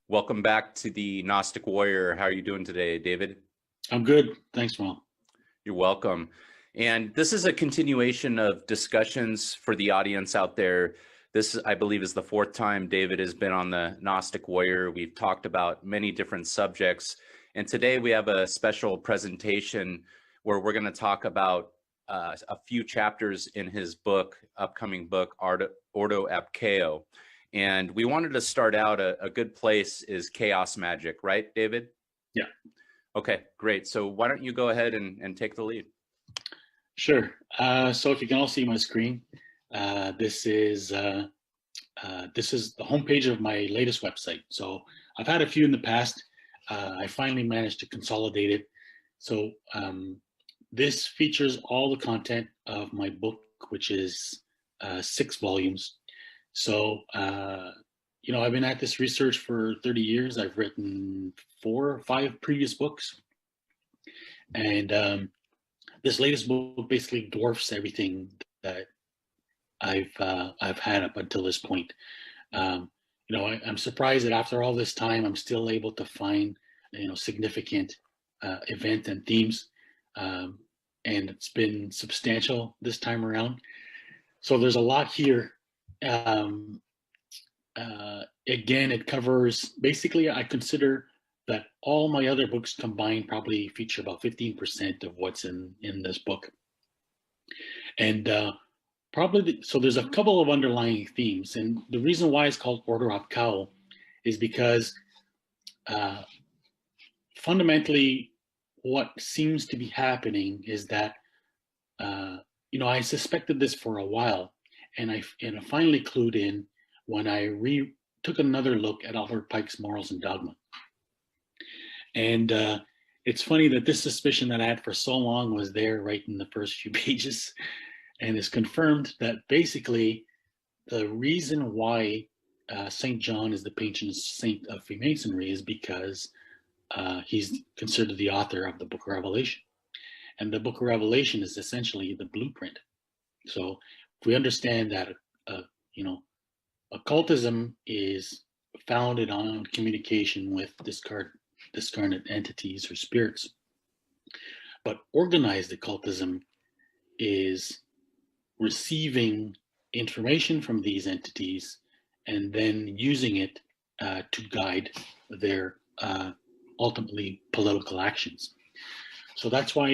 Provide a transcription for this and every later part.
Welcome back to the Gnostic Warrior. How are you doing today, David? I'm good. Thanks, Ron. You're welcome. And this is a continuation of discussions for the audience out there. This, I believe, is the fourth time David has been on the Gnostic Warrior. We've talked about many different subjects. And today we have a special presentation where we're going to talk about a few chapters in his book, upcoming book, Ordo ab Chao. And we wanted to start out a good place is chaos magic, right, David? Yeah. Okay, great. So why don't you go ahead and take the lead? Sure. So if you can all see my screen, this is the homepage of my latest website. So I've had a few in the past. I finally managed to consolidate it. So this features all the content of my book, which is 6 volumes. So I've been at this research for 30 years. I've written 4 or 5 previous books, and this latest book basically dwarfs everything that I've had up until this point. I'm surprised that after all this time, I'm still able to find significant event and themes, and it's been substantial this time around. So there's a lot here. Again, it covers basically. I consider that all my other books combined probably feature about 15% of what's in this book. And so there's a couple of underlying themes. And the reason why it's called Ordo ab Chao is because fundamentally what seems to be happening is that, I suspected this for a while, and I finally clued in when I took another look at Albert Pike's Morals and Dogma. And it's funny that this suspicion that I had for so long was there right in the first few pages, and it's confirmed that basically the reason why St. John is the patron saint of Freemasonry is because he's considered the author of the Book of Revelation. And the Book of Revelation is essentially the blueprint. So if we understand that, occultism is founded on communication with discarnate entities or spirits, but organized occultism is receiving information from these entities and then using it to guide their ultimately political actions. So that's why,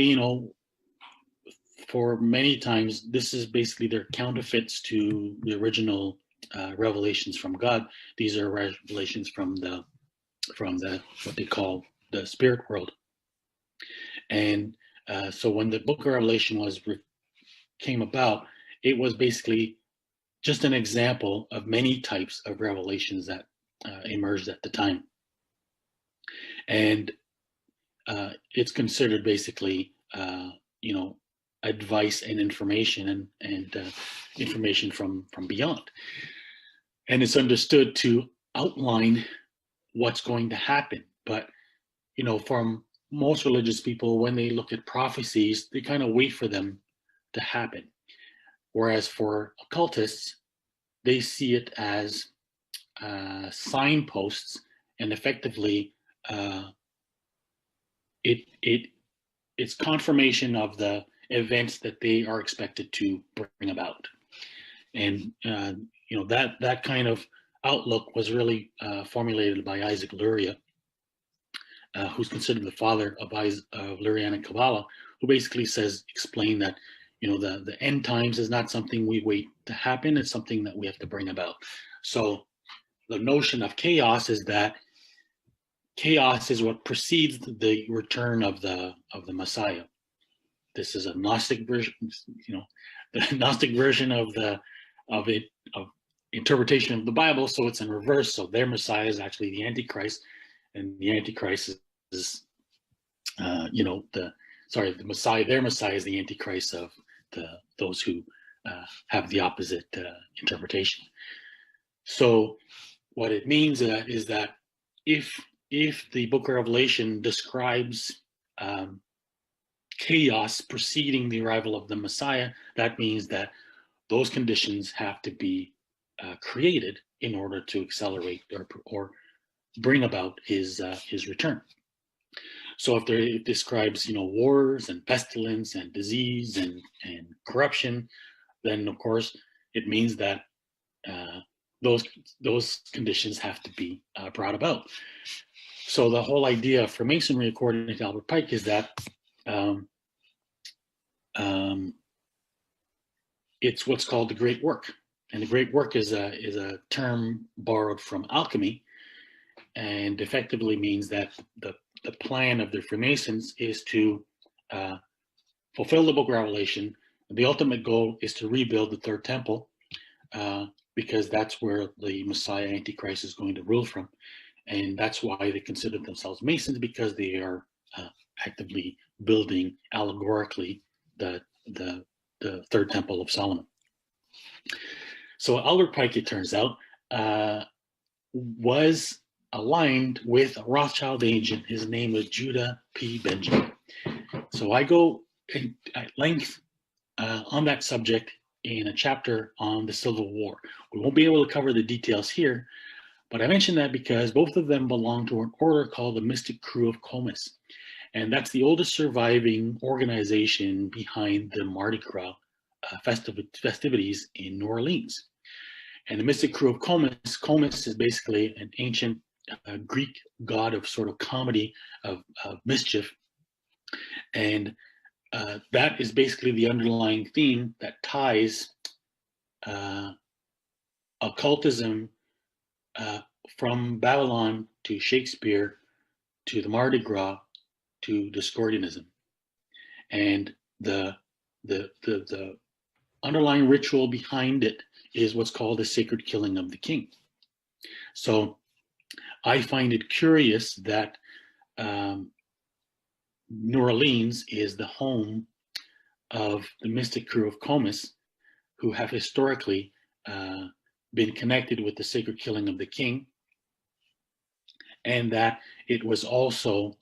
for many times, this is basically their counterfeits to the original revelations from God. These are revelations from the what they call the spirit world. And so when the Book of Revelation came about, it was basically just an example of many types of revelations that emerged at the time. And it's considered basically, advice and information and information from beyond. And it's understood to outline what's going to happen. But, from most religious people, when they look at prophecies, they kind of wait for them to happen. Whereas for occultists, they see it as signposts, and effectively it's confirmation of the events that they are expected to bring about. And that kind of outlook was really formulated by Isaac Luria, who's considered the father of Lurianic Kabbalah, who basically explain that the end times is not something we wait to happen; it's something that we have to bring about. So the notion of chaos is that chaos is what precedes the return of the Messiah. This is a Gnostic version, the Gnostic version of interpretation of the Bible. So it's in reverse. So their Messiah is actually the Antichrist, and the Antichrist is, the Messiah. Their Messiah is the Antichrist of those who have the opposite interpretation. So what it means is that if the Book of Revelation describes chaos preceding the arrival of the Messiah, that means that those conditions have to be created in order to accelerate or bring about his return. So if it describes, wars and pestilence and disease and corruption, then of course it means that those conditions have to be brought about. So the whole idea of Freemasonry, according to Albert Pike, is that it's what's called the Great Work, and the Great Work is a term borrowed from alchemy, and effectively means that the plan of the Freemasons is to fulfill the Book of Revelation. The ultimate goal is to rebuild the Third Temple, because that's where the Messiah Antichrist is going to rule from. And that's why they consider themselves Masons, because they are actively building allegorically the Third Temple of Solomon. So Albert Pike, it turns out, was aligned with a Rothschild agent. His name was Judah P. Benjamin. So I go at length on that subject in a chapter on the Civil War. We won't be able to cover the details here, but I mention that because both of them belong to an order called the Mystic Crew of Comus. And that's the oldest surviving organization behind the Mardi Gras festivities in New Orleans. And the Mystic Crew of Comus is basically an ancient Greek god of sort of comedy, of mischief. And that is basically the underlying theme that ties occultism from Babylon to Shakespeare to the Mardi Gras to Discordianism. And the underlying ritual behind it is what's called the sacred killing of the king. So I find it curious that New Orleans is the home of the Mystic Crew of Comus, who have historically been connected with the sacred killing of the king, and that it was also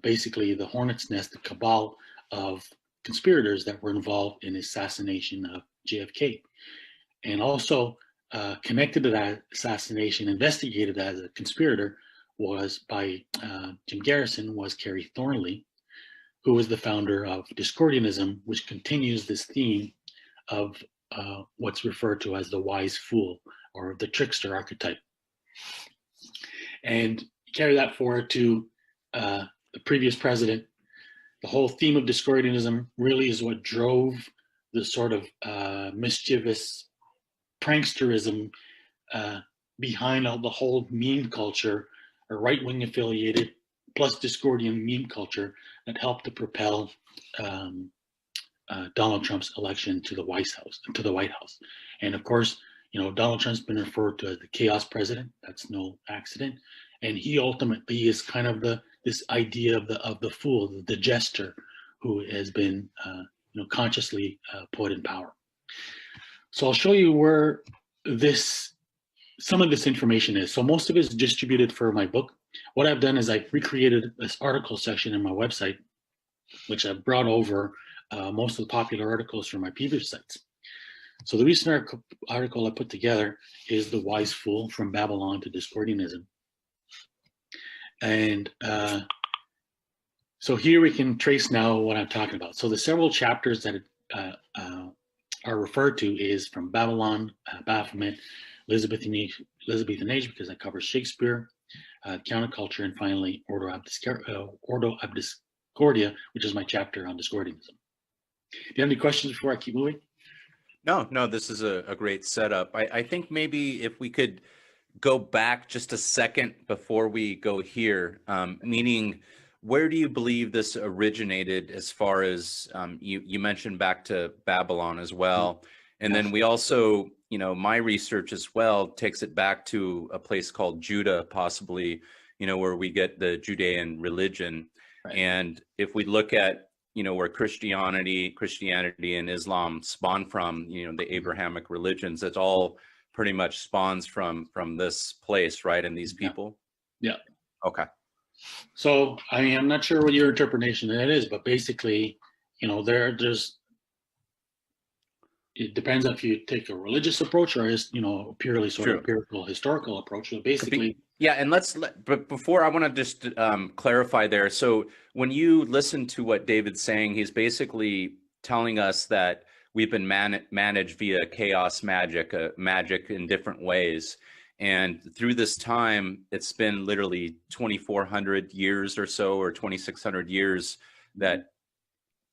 basically the hornet's nest, the cabal of conspirators that were involved in the assassination of JFK. And also connected to that assassination, investigated as a conspirator, was by Jim Garrison, was Carrie Thornley, who was the founder of Discordianism, which continues this theme of what's referred to as the wise fool, or the trickster archetype. And carry that forward to the previous president. The whole theme of Discordianism really is what drove the sort of mischievous pranksterism behind the whole meme culture, or right-wing affiliated plus Discordian meme culture, that helped to propel Donald Trump's election to the White House. And of course, Donald Trump's been referred to as the chaos president. That's no accident. And he ultimately is kind of this idea of the fool, the jester, who has been consciously put in power. So I'll show you where some of this information is. So most of it is distributed for my book. What I've done is I've recreated this article section in my website, which I've brought over most of the popular articles from my previous sites. So the recent article I put together is The Wise Fool from Babylon to Discordianism. And so here we can trace now what I'm talking about. So the several chapters that are referred to is from Babylon, Baphomet, Elizabethan Age, because I cover Shakespeare, counterculture, and finally Ordo ab Discordia, which is my chapter on Discordianism. Do you have any questions before I keep moving? No, this is a great setup. I think maybe if we could go back just a second before we go here, meaning where do you believe this originated, as far as you mentioned back to Babylon as well. And then we also, my research as well takes it back to a place called Judah, possibly, where we get the Judean religion. Right. And if we look at, where Christianity and Islam spawn from, the Abrahamic religions, it's all pretty much spawns from this place, right? And these people. Yeah. Okay. So, I'm not sure what your interpretation of that is, but basically, there's it depends if you take a religious approach or just, purely sort of True. empirical, historical approach. So basically, Yeah, and but before I want to just clarify there. So when you listen to what David's saying, he's basically telling us that we've been managed via chaos magic, magic in different ways. And through this time, it's been literally 2,400 years or so, or 2,600 years that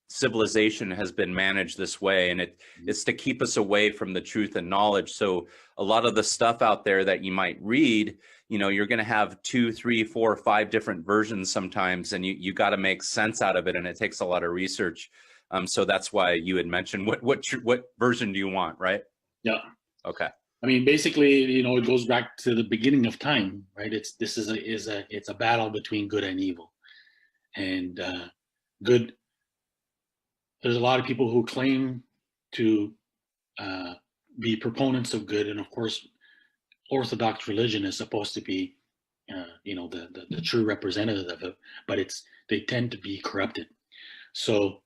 civilization has been managed this way, and it's to keep us away from the truth and knowledge. So a lot of the stuff out there that you might read, you're going to have 2, 3, 4, 5 different versions sometimes, and you got to make sense out of it, and it takes a lot of research. So that's why you had mentioned what version do you want, right? yeah. Okay. I mean, basically, it goes back to the beginning of time, right? It's a battle between good and evil, and good. There's a lot of people who claim to be proponents of good, and of course, Orthodox religion is supposed to be, the true representative of it, but they tend to be corrupted. So,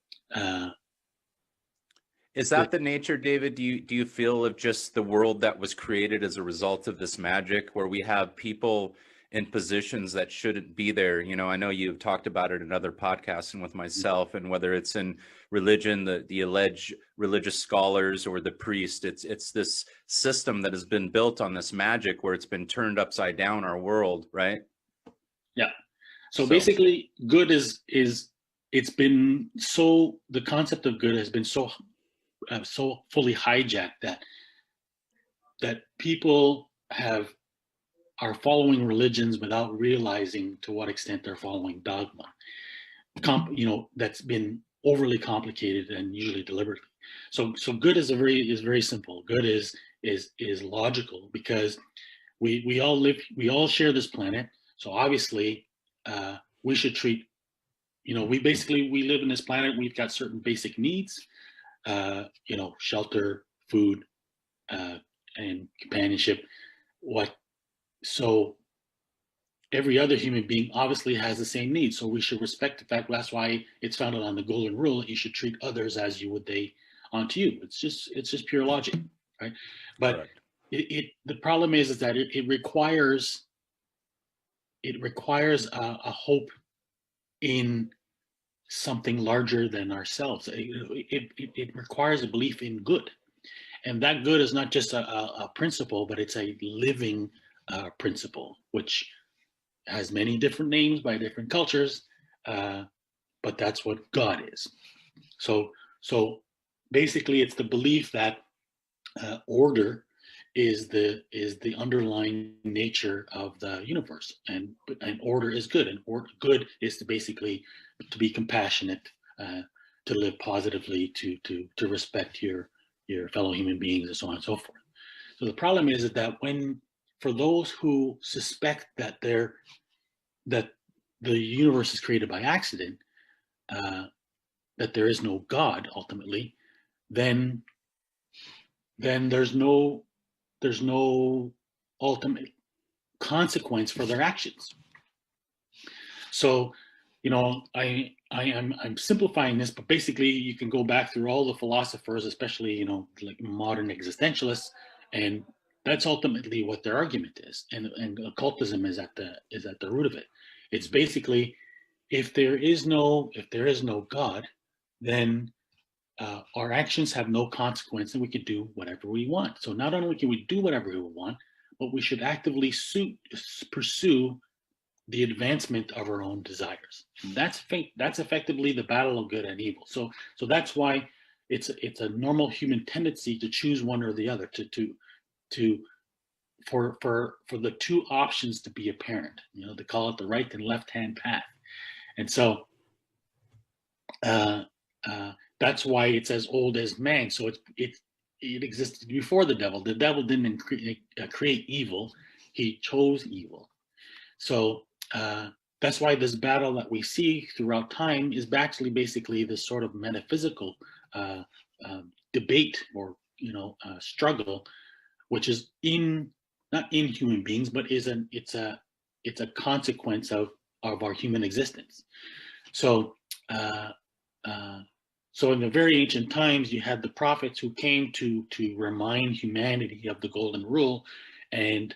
is that the nature, David? Do you feel of just the world that was created as a result of this magic, where we have people in positions that shouldn't be there? I know you've talked about it in other podcasts and with myself, and whether it's in religion, the alleged religious scholars or the priest, it's this system that has been built on this magic where it's been turned upside down our world, right? Yeah. So basically, good it's been so, the concept of good has been so fully hijacked that people are following religions without realizing to what extent they're following dogma. That's been overly complicated and usually deliberately. So good is very simple. Good is logical, because we all share this planet. So obviously, we should treat, we live in this planet. We've got certain basic needs, shelter, food, and companionship. So every other human being obviously has the same needs. So we should respect the fact. That's why it's founded on the golden rule: you should treat others as you would they unto you. It's just pure logic, right? But the problem is that it requires a hope in something larger than ourselves. It requires a belief in good, and that good is not just a principle, but it's a living principle, which has many different names by different cultures, but that's what God is. So basically, it's the belief that order is the underlying nature of the universe, and order is good, and good is to be compassionate, to live positively, to respect your fellow human beings, and so on and so forth. So the problem is that for those who suspect that the universe is created by accident, that there is no God ultimately, then there's no ultimate consequence for their actions. So, I'm simplifying this, but basically you can go back through all the philosophers, especially, like modern existentialists, and that's ultimately what their argument is. And occultism is at the root of it. It's basically, if there is no God, then our actions have no consequence, and we can do whatever we want. So not only can we do whatever we want, but we should actively pursue the advancement of our own desires. And that's effectively the battle of good and evil. So that's why it's a normal human tendency to choose one or the other, for the two options to be apparent. They call it the right and left hand path. And so that's why it's as old as man. So it existed before the devil. The devil didn't create evil; he chose evil. So that's why this battle that we see throughout time is actually basically this sort of metaphysical debate, or struggle, which is not in human beings, but it's a consequence of our human existence. So So in the very ancient times, you had the prophets who came to remind humanity of the golden rule, and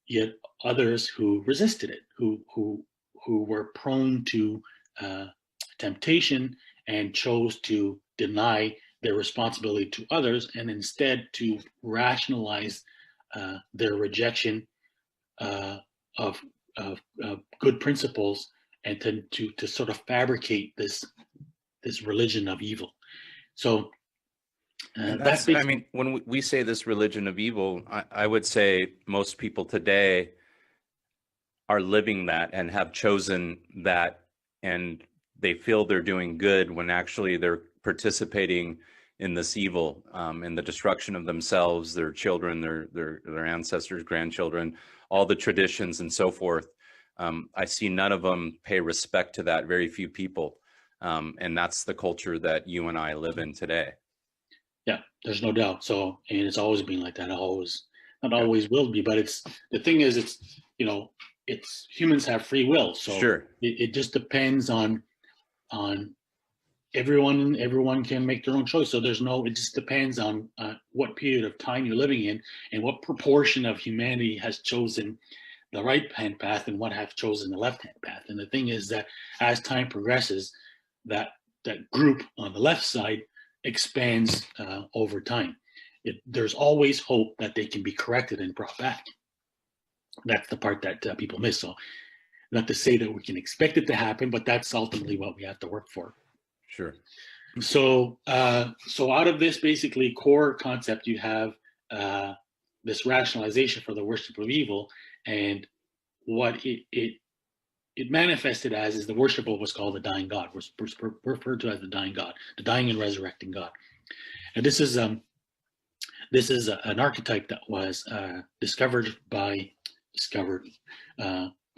yet others who resisted it, who were prone to temptation and chose to deny their responsibility to others, and instead to rationalize their rejection of good principles, and to sort of fabricate this religion of evil. So that's I mean, when we say this religion of evil, I would say most people today are living that and have chosen that, and they feel they're doing good when actually they're participating in this evil, in the destruction of themselves, their children, their ancestors, grandchildren, all the traditions and so forth. I see none of them pay respect to that, very few people. And that's the culture that you and I live in today. Yeah, there's no doubt. So, and it's always been like that. Not always will be, but the thing is, it's humans have free will. So sure. It just depends on everyone. Everyone can make their own choice. So it just depends on what period of time you're living in, and what proportion of humanity has chosen the right-hand path and what have chosen the left-hand path. And the thing is that as time progresses, that group on the left side expands over time. There's always hope that they can be corrected and brought back. That's the part that people miss. So not to say that we can expect it to happen, but that's ultimately what we have to work for. Sure. So out of this basically core concept, you have this rationalization for the worship of evil, and what it manifested as is the worship of what's called the dying God, referred to as the dying God, the dying and resurrecting God. And this is an archetype that was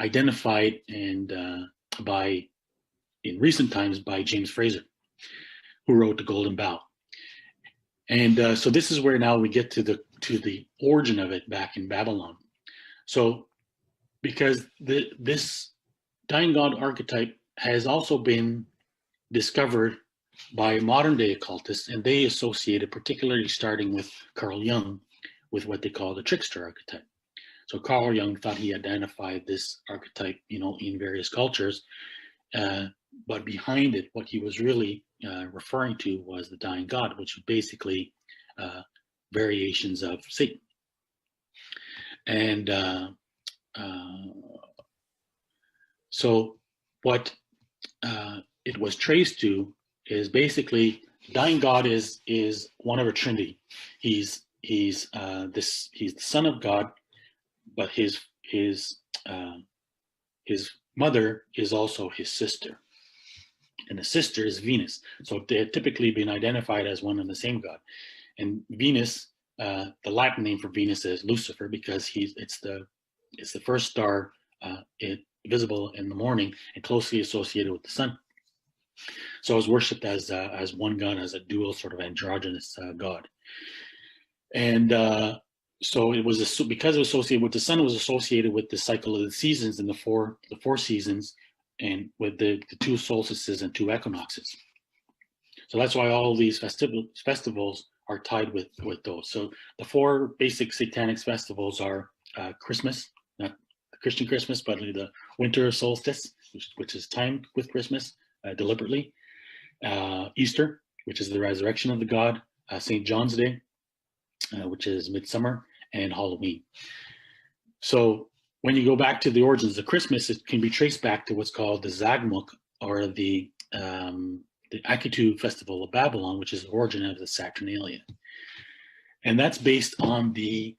identified and in recent times by James Fraser, who wrote The Golden Bough. And so this is where now we get to the origin of it back in Babylon. So because this dying God archetype has also been discovered by modern day occultists, and they associated, particularly starting with Carl Jung, with what they call the trickster archetype. So Carl Jung thought he identified this archetype, in various cultures, but behind it, what he was really referring to was the dying God, which is basically variations of Satan. And so what it was traced to is basically dying God is one of a trinity. He's the son of God, but his mother is also his sister, and the sister is Venus. So they had typically been identified as one and the same God. And Venus, the Latin name for Venus is Lucifer, because it's the first star visible in the morning and closely associated with the sun. So it's worshipped as one God, as a dual sort of androgynous God. And so it was because it was associated with the sun, it was associated with the cycle of the seasons and the four seasons, and with the two solstices and two equinoxes. So that's why all these festivals are tied with those. So the four basic satanic festivals are Christmas, not the Christian Christmas, but the winter solstice, which is timed with Christmas deliberately. Easter, which is the resurrection of the God. St. John's Day, which is midsummer, and Halloween. So when you go back to the origins of Christmas, it can be traced back to what's called the Zagmuk, or the Akitu festival of Babylon, which is the origin of the Saturnalia. And that's based on the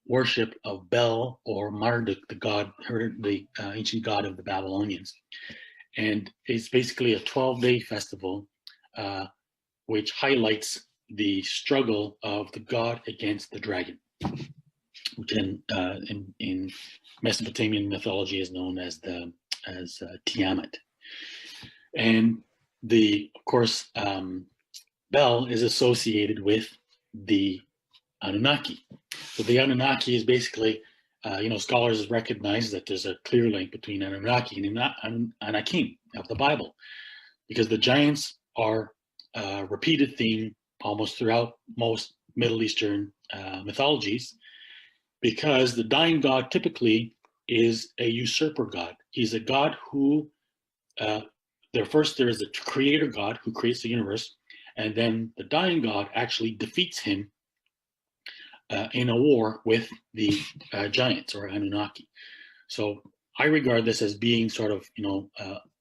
worship of Bel, or Marduk, the ancient god of the Babylonians. And it's basically a 12-day festival, which highlights the struggle of the god against the dragon, which in Mesopotamian mythology is known as Tiamat. And of course, Bel is associated with the Anunnaki. So the Anunnaki is basically, scholars recognize that there's a clear link between Anunnaki and Anakim of the Bible. because the giants are a repeated theme almost throughout most Middle Eastern mythologies, because the dying god typically is a usurper god. He's a god who, there is a creator god who creates the universe, and then the dying god actually defeats him in a war with the giants or Anunnaki. So I regard this as being sort of,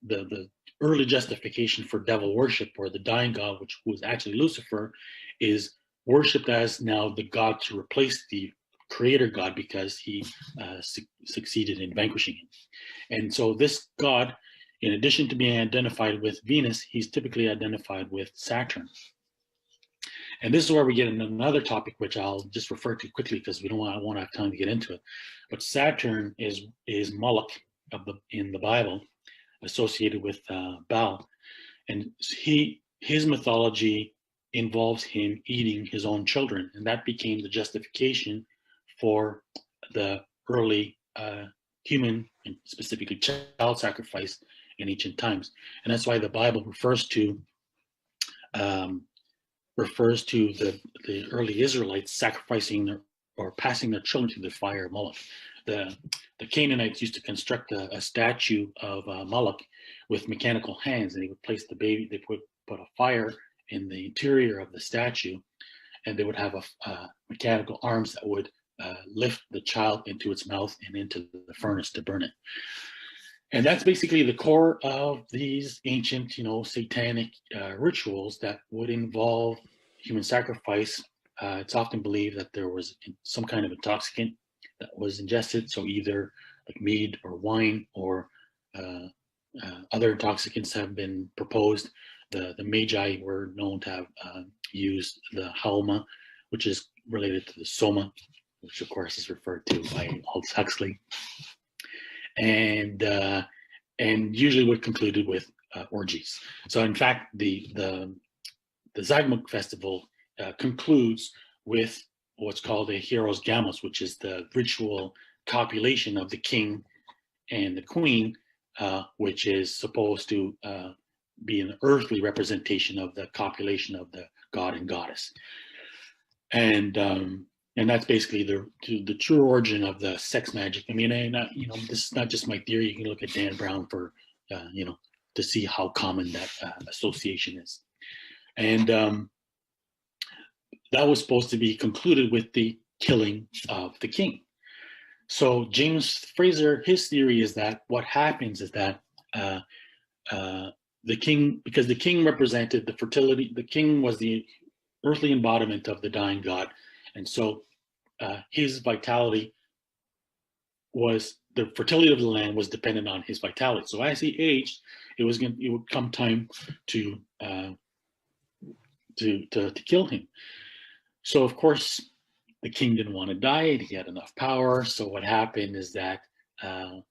the early justification for devil worship, where the dying god, which was actually Lucifer, is worshipped as now the god to replace the creator god, because he succeeded in vanquishing him. And so this god, in addition to being identified with Venus, he's typically identified with Saturn. And this is where we get into another topic, which I'll just refer to quickly because I won't have time to get into it. But Saturn is Moloch in the Bible, associated with Baal, and his mythology involves him eating his own children, and that became the justification for the early human and specifically child sacrifice in ancient times. And that's why the Bible refers to the early Israelites sacrificing or passing their children to the fire of Moloch. The Canaanites used to construct a statue of Moloch with mechanical hands, and they would place the baby. They put a fire in the interior of the statue, and they would have mechanical arms that would lift the child into its mouth and into the furnace to burn it. And that's basically the core of these ancient, satanic rituals that would involve human sacrifice. It's often believed that there was some kind of intoxicant that was ingested, so either like mead or wine or other intoxicants have been proposed. The Magi were known to have used the halma, which is related to the soma, which of course is referred to by Aldous Huxley. And usually would concluded with orgies. So in fact, the Zagmuk festival concludes with what's called a Heroes Gamos, which is the ritual copulation of the king and the queen, which is supposed to be an earthly representation of the copulation of the god and goddess. And that's basically the true origin of the sex magic. I mean, this is not just my theory. You can look at Dan Brown for, to see how common that association is. And that was supposed to be concluded with the killing of the king. So James Fraser, his theory is that what happens is that the king, because the king represented the fertility, the king was the earthly embodiment of the dying god. And so his vitality was, the fertility of the land was dependent on his vitality. So as he aged, it would come time to kill him. So of course, the king didn't want to die. He had enough power. So what happened is that a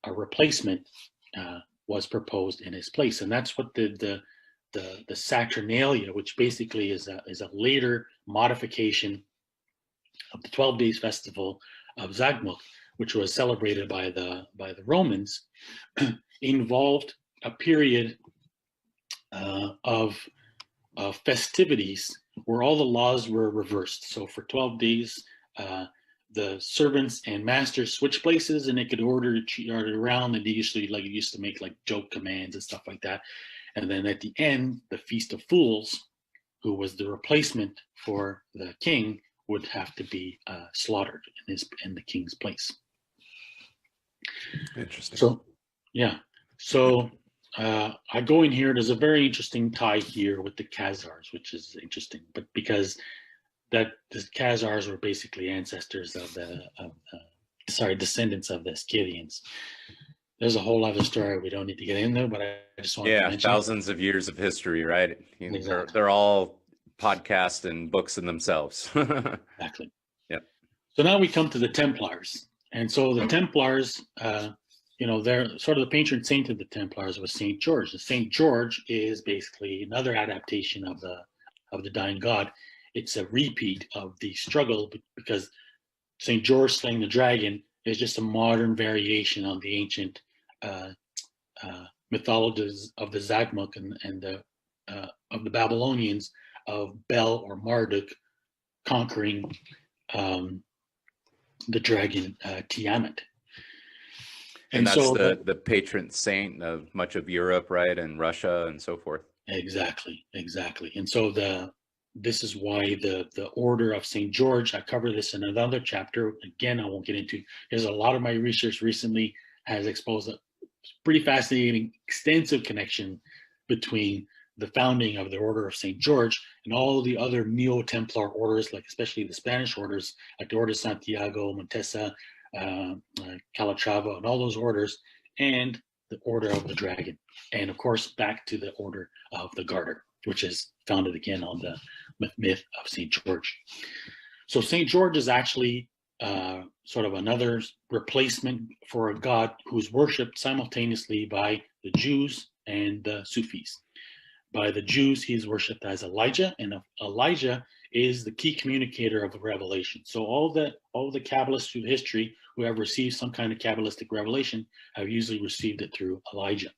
replacement was proposed in his place, and that's what the Saturnalia, which basically is a later modification of the 12 Days Festival of Zagmuk, which was celebrated by the Romans, involved a period of festivities where all the laws were reversed. So for 12 days, the servants and masters switched places, and they could order around, and they used to make like joke commands and stuff like that. And then at the end, the Feast of Fools, who was the replacement for the king, would have to be slaughtered in the king's place. Interesting. So, yeah. So I go in here. There's a very interesting tie here with the Khazars, which is interesting, but because the Khazars were basically ancestors descendants of the Scythians. There's a whole other story we don't need to get into, but I just want to mention. Thousands of years of history, right? Exactly. They're all podcasts and books in themselves. Exactly. Yep. So now we come to the Templars. And so the Templars, they're sort of the patron saint of the Templars was Saint George. The Saint George is basically another adaptation of the dying god. It's a repeat of the struggle, because Saint George slaying the dragon is just a modern variation on the ancient mythologies of the Zagmuk and the of the Babylonians of Bel or Marduk conquering the dragon Tiamat. And that's so the patron saint of much of Europe, right, and Russia and so forth. Exactly. And so this is why the Order of St. George, I cover this in another chapter. Again, I won't get into, there's a lot of my research recently has exposed a pretty fascinating, extensive connection between the founding of the Order of St. George and all the other Neo-Templar orders, like especially the Spanish orders, like the Order of Santiago, Montesa, Calatrava, and all those orders, and the Order of the Dragon. And of course, back to the Order of the Garter, which is founded again on the myth of St. George. So St. George is actually sort of another replacement for a god who's worshipped simultaneously by the Jews and the Sufis. By the Jews, he's worshipped as Elijah, and Elijah is the key communicator of the revelation. So all the Kabbalists through history who have received some kind of Kabbalistic revelation have usually received it through Elijah.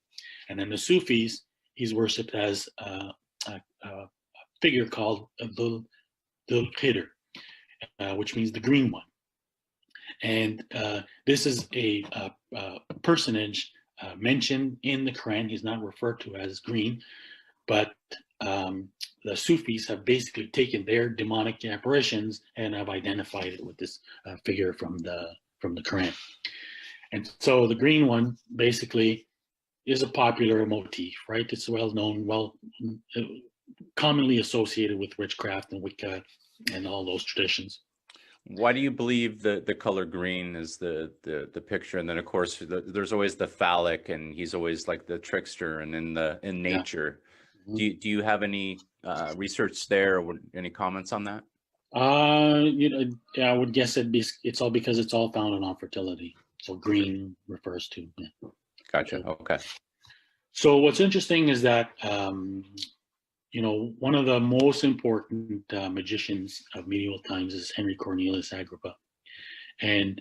And then the Sufis, he's worshipped as a figure called the Khidr, which means the green one. And this is a personage mentioned in the Quran. He's not referred to as green, but the Sufis have basically taken their demonic apparitions and have identified it with this figure from the Quran. And so the green one basically is a popular motif, right? It's well known, commonly associated with witchcraft and Wicca and all those traditions. Why do you believe the color green is the picture? And then of course there's always the phallic, and he's always like the trickster and in nature. Yeah. Do you have any research there, or any comments on that? I would guess it's all because it's all founded on fertility. So green refers to. Yeah. Gotcha. Okay. So what's interesting is that one of the most important magicians of medieval times is Henry Cornelius Agrippa, and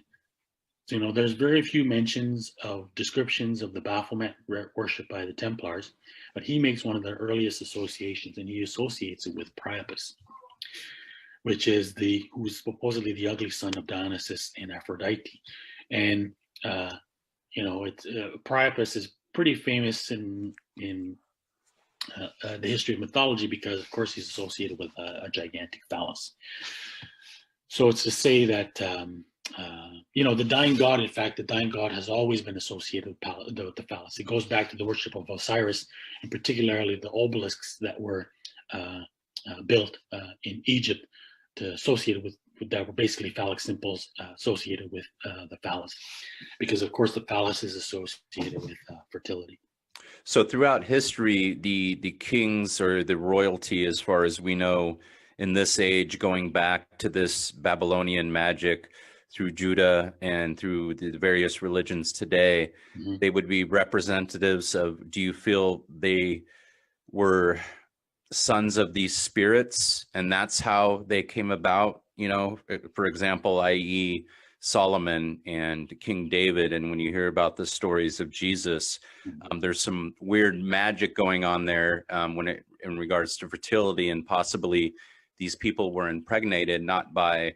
there's very few mentions of descriptions of the Baphomet worship by the Templars, but he makes one of the earliest associations, and he associates it with Priapus, which is who's supposedly the ugly son of Dionysus and Aphrodite. And Priapus is pretty famous in the history of mythology because, of course, he's associated with a gigantic phallus. So it's to say that the dying god, in fact, the dying god has always been associated with the phallus. It goes back to the worship of Osiris, and particularly the obelisks that were built in Egypt associated with that were basically phallic symbols associated with the phallus, because of course the phallus is associated with fertility. So throughout history, the kings or the royalty, as far as we know, in this age, going back to this Babylonian magic through Judah and through the various religions today, they would be representatives of, do you feel they were sons of these spirits and that's how they came about? For example, i.e. Solomon and King David. And when you hear about the stories of Jesus, there's some weird magic going on there in regards to fertility, and possibly these people were impregnated not by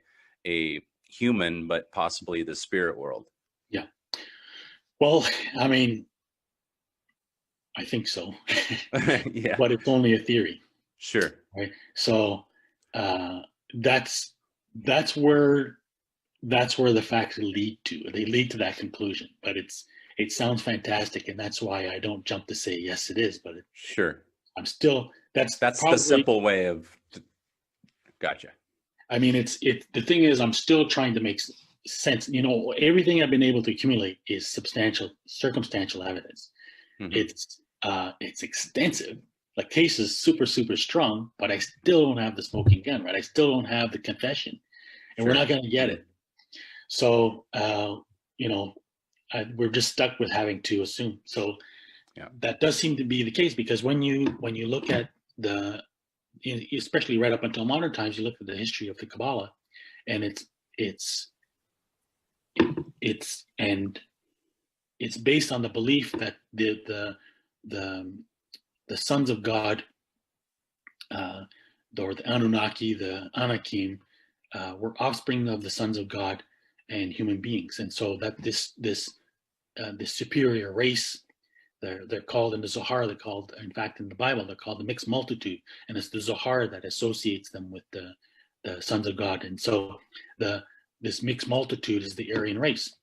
a human, but possibly the spirit world. Yeah. Well, I mean, I think so. Yeah. But it's only a theory. Sure. Right. So that's where the facts lead to. They lead to that conclusion. But it sounds fantastic, and that's why I don't jump to say yes, it is. But sure, I'm still that's probably the simple way of. Gotcha. I mean, the thing is, I'm still trying to make sense. Everything I've been able to accumulate is circumstantial evidence. It's extensive. Like, case is super, super strong, but I still don't have the smoking gun, right? I still don't have the confession, and we're not going to get it. So, we're just stuck with having to assume. So that does seem to be the case, because when you look at especially right up until modern times, you look at the history of the Kabbalah, and it's based on the belief that the the sons of God, or the Anunnaki, the Anakim, were offspring of the sons of God and human beings, and so that this superior race, they're called in the Zohar. They're called, in fact, in the Bible, they're called the mixed multitude, and it's the Zohar that associates them with the sons of God, and so this mixed multitude is the Aryan race.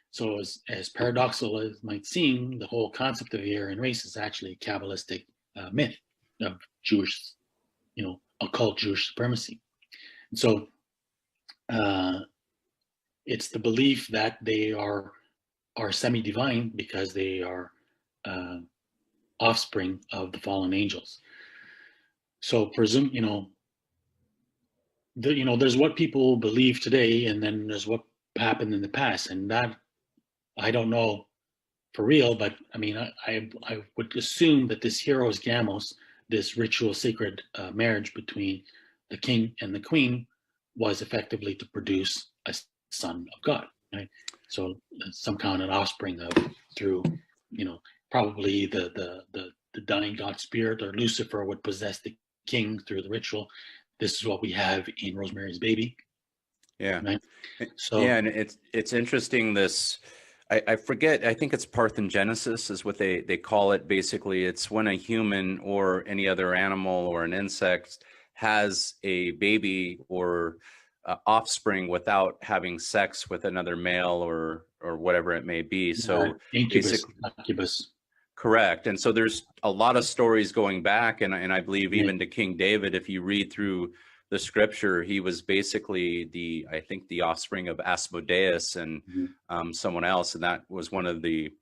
So as paradoxical as it might seem, the whole concept of the Aryan race is actually a Kabbalistic myth of Jewish, occult Jewish supremacy. And so it's the belief that they are semi-divine because they are offspring of the fallen angels. So there's what people believe today, and then there's what happened in the past, and that I don't know for real, but I mean, I would assume that this Heroes Gamos, this ritual sacred marriage between the king and the queen, was effectively to produce a son of God, right? So some kind of offspring of, through, probably the dying God spirit, or Lucifer would possess the king through the ritual. This is what we have in Rosemary's Baby. Yeah. Right? So yeah, and it's interesting. This, I forget. I think it's parthenogenesis is what they call it. Basically, it's when a human or any other animal or an insect has a baby or offspring without having sex with another male or whatever it may be. So incubus, succubus. Correct. And so there's a lot of stories going back, and I believe even to King David, if you read through the scripture, he was basically I think the offspring of Asmodeus and someone else, and that was one of the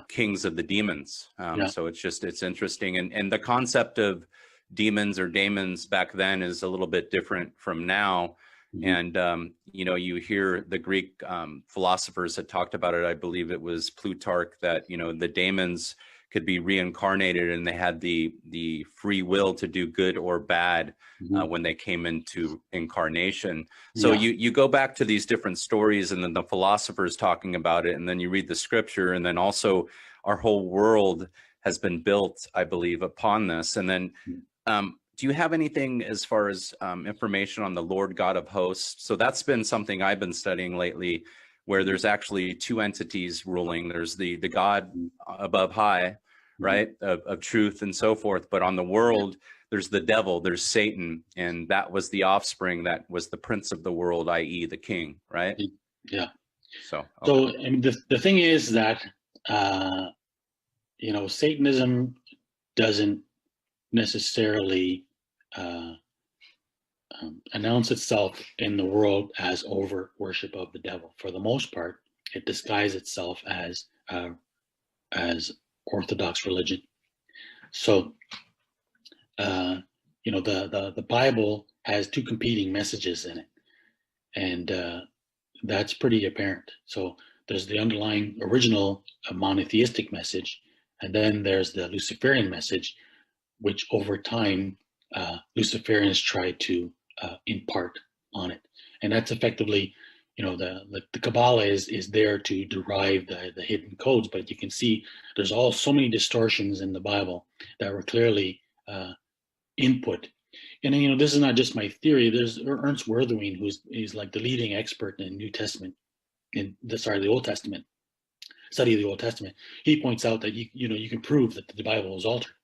kings of the demons. So it's interesting. And the concept of demons or daemons back then is a little bit different from now. And, you hear the Greek philosophers that talked about it. I believe it was Plutarch that, the daemons could be reincarnated, and they had the free will to do good or bad when they came into incarnation. So you go back to these different stories, and then the philosophers talking about it, and then you read the scripture, and then also our whole world has been built, I believe, upon this. And then do you have anything as far as information on the Lord God of hosts? So that's been something I've been studying lately, where there's actually two entities ruling. There's the God above high, right, of truth and so forth. But on the world, there's the devil, there's Satan, and that was the offspring, that was the prince of the world, i.e. the king, right? Yeah. So I mean, the thing is that, Satanism doesn't necessarily announce itself in the world as overt worship of the devil. For the most part, it disguises itself as Orthodox religion. So, the Bible has two competing messages in it, and that's pretty apparent. So there's the underlying original monotheistic message, and then there's the Luciferian message, which over time Luciferians try to impart on it. And that's effectively, the Kabbalah is there to derive the hidden codes, but you can see there's so many distortions in the Bible that were clearly input. And this is not just my theory. There's Ernst Werthewing, he's like the leading expert in New Testament, the Old Testament, study of the Old Testament. He points out that you can prove that the Bible was altered.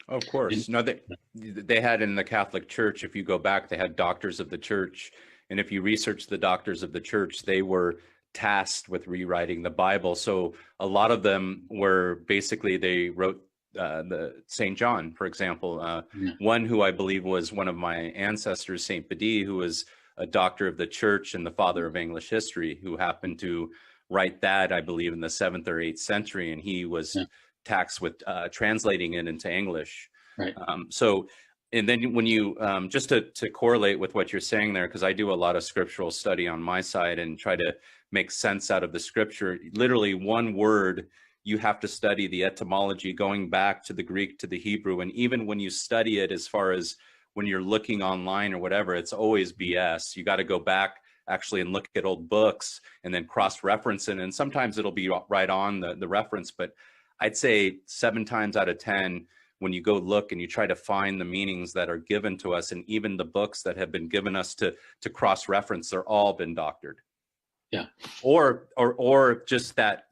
Of course. No, they had in the Catholic Church, if you go back, they had doctors of the church. And if you research the doctors of the church, they were tasked with rewriting the Bible. So a lot of them were basically, they wrote the St. John, for example. One who I believe was one of my ancestors, St. Bede, who was a doctor of the church and the father of English history, who happened to write that, I believe, in the 7th or 8th century. And he was taxed with translating it into English. Right. And then when you, just to correlate with what you're saying there, because I do a lot of scriptural study on my side and try to make sense out of the scripture, literally one word, you have to study the etymology going back to the Greek, to the Hebrew. And even when you study it, as far as when you're looking online or whatever, it's always BS. You got to go back actually and look at old books and then cross-reference it. And sometimes it'll be right on the reference, but I'd say 7 times out of 10, when you go look and you try to find the meanings that are given to us, and even the books that have been given us to cross-reference, they're all been doctored. Yeah. Or just that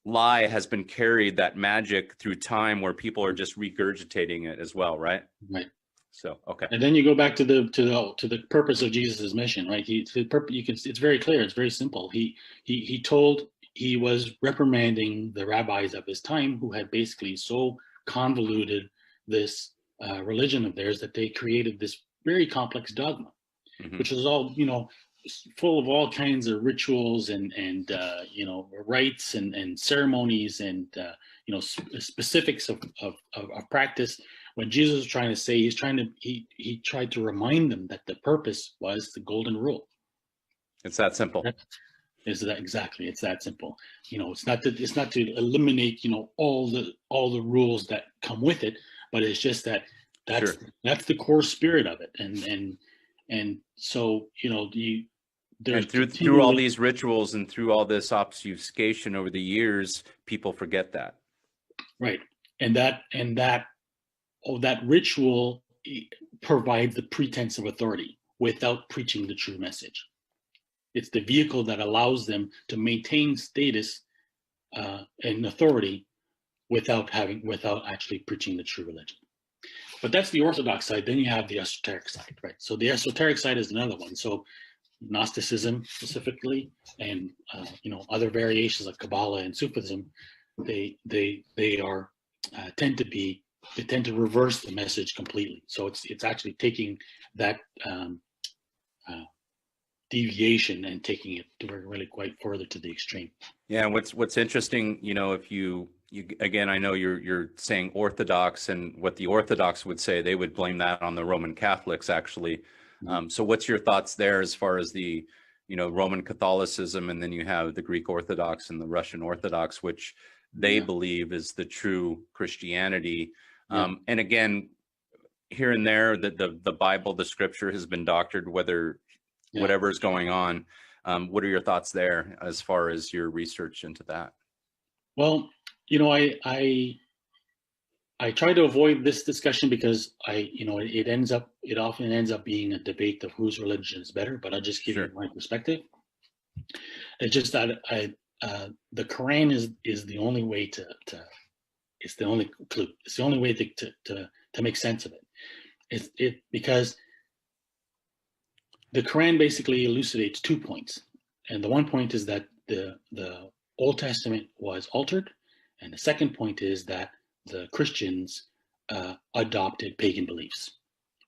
lie has been carried, that magic, through time, where people are just regurgitating it as well, right? Right. So, okay. And then you go back to the purpose of Jesus's mission, right? It's very clear. It's very simple. He was reprimanding the rabbis of his time, who had basically so convoluted this religion of theirs that they created this very complex dogma, which is all, full of all kinds of rituals and rites and ceremonies and specifics of practice. When Jesus was trying to say, he tried to remind them that the purpose was the golden rule. It's that simple. It's that simple. It's not to eliminate all the rules that come with it, but it's just that's the core spirit of it. And so and through all these rituals and through all this obfuscation over the years, people forget that. Right. And that ritual provides the pretense of authority without preaching the true message. It's the vehicle that allows them to maintain status and authority without actually preaching the true religion. But that's the orthodox side. Then you have the esoteric side, right? So the esoteric side is another one. So Gnosticism specifically, and other variations of Kabbalah and Sufism, they tend to reverse the message completely. So it's actually taking that deviation and taking it to really quite further to the extreme. Yeah, and what's interesting, if you again, I know you're saying Orthodox, and what the Orthodox would say, they would blame that on the Roman Catholics, actually. So what's your thoughts there as far as the Roman Catholicism, and then you have the Greek Orthodox and the Russian Orthodox, which they believe is the true Christianity. And again, here and there, the Bible, the Scripture has been doctored, whatever is going on. What are your thoughts there as far as your research into that? Well, I try to avoid this discussion because it often ends up being a debate of whose religion is better. But I'll just give you my perspective. It's just that the Quran is the only way it's the only clue. It's the only way to make sense of it. Because the Quran basically elucidates 2 points, and the one point is that the Old Testament was altered, and the second point is that the Christians adopted pagan beliefs,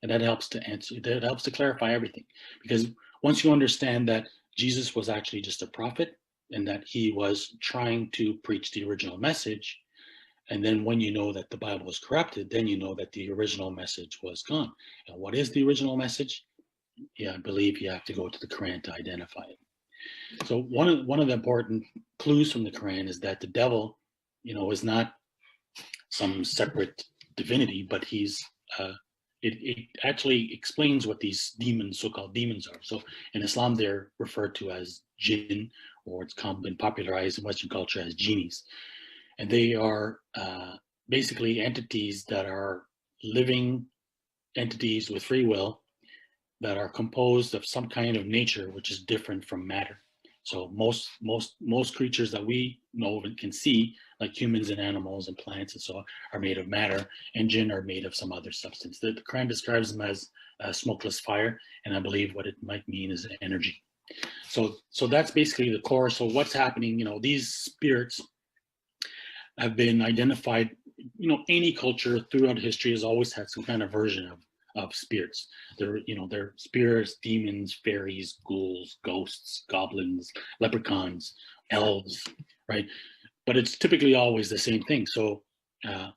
and that helps to clarify everything. Because once you understand that Jesus was actually just a prophet and that he was trying to preach the original message, and then when you know that the Bible was corrupted, then you know that the original message was gone. And what is the original message? I believe you have to go to the Quran to identify it. So one of the important clues from the Quran is that the devil, is not some separate divinity, but it actually explains what these demons, so-called demons, are. So in Islam, they're referred to as jinn, or it's been popularized in Western culture as genies. And they are basically entities that are living entities with free will, that are composed of some kind of nature which is different from matter. So most creatures that we know and can see, like humans and animals and plants and so on, are made of matter, and jinn are made of some other substance. The Quran describes them as smokeless fire, and I believe what it might mean is energy. So that's basically the core. So what's happening? These spirits have been identified. Any culture throughout history has always had some kind of version of spirits. They're spirits, demons, fairies, ghouls, ghosts, goblins, leprechauns, elves, right? But it's typically always the same thing. So that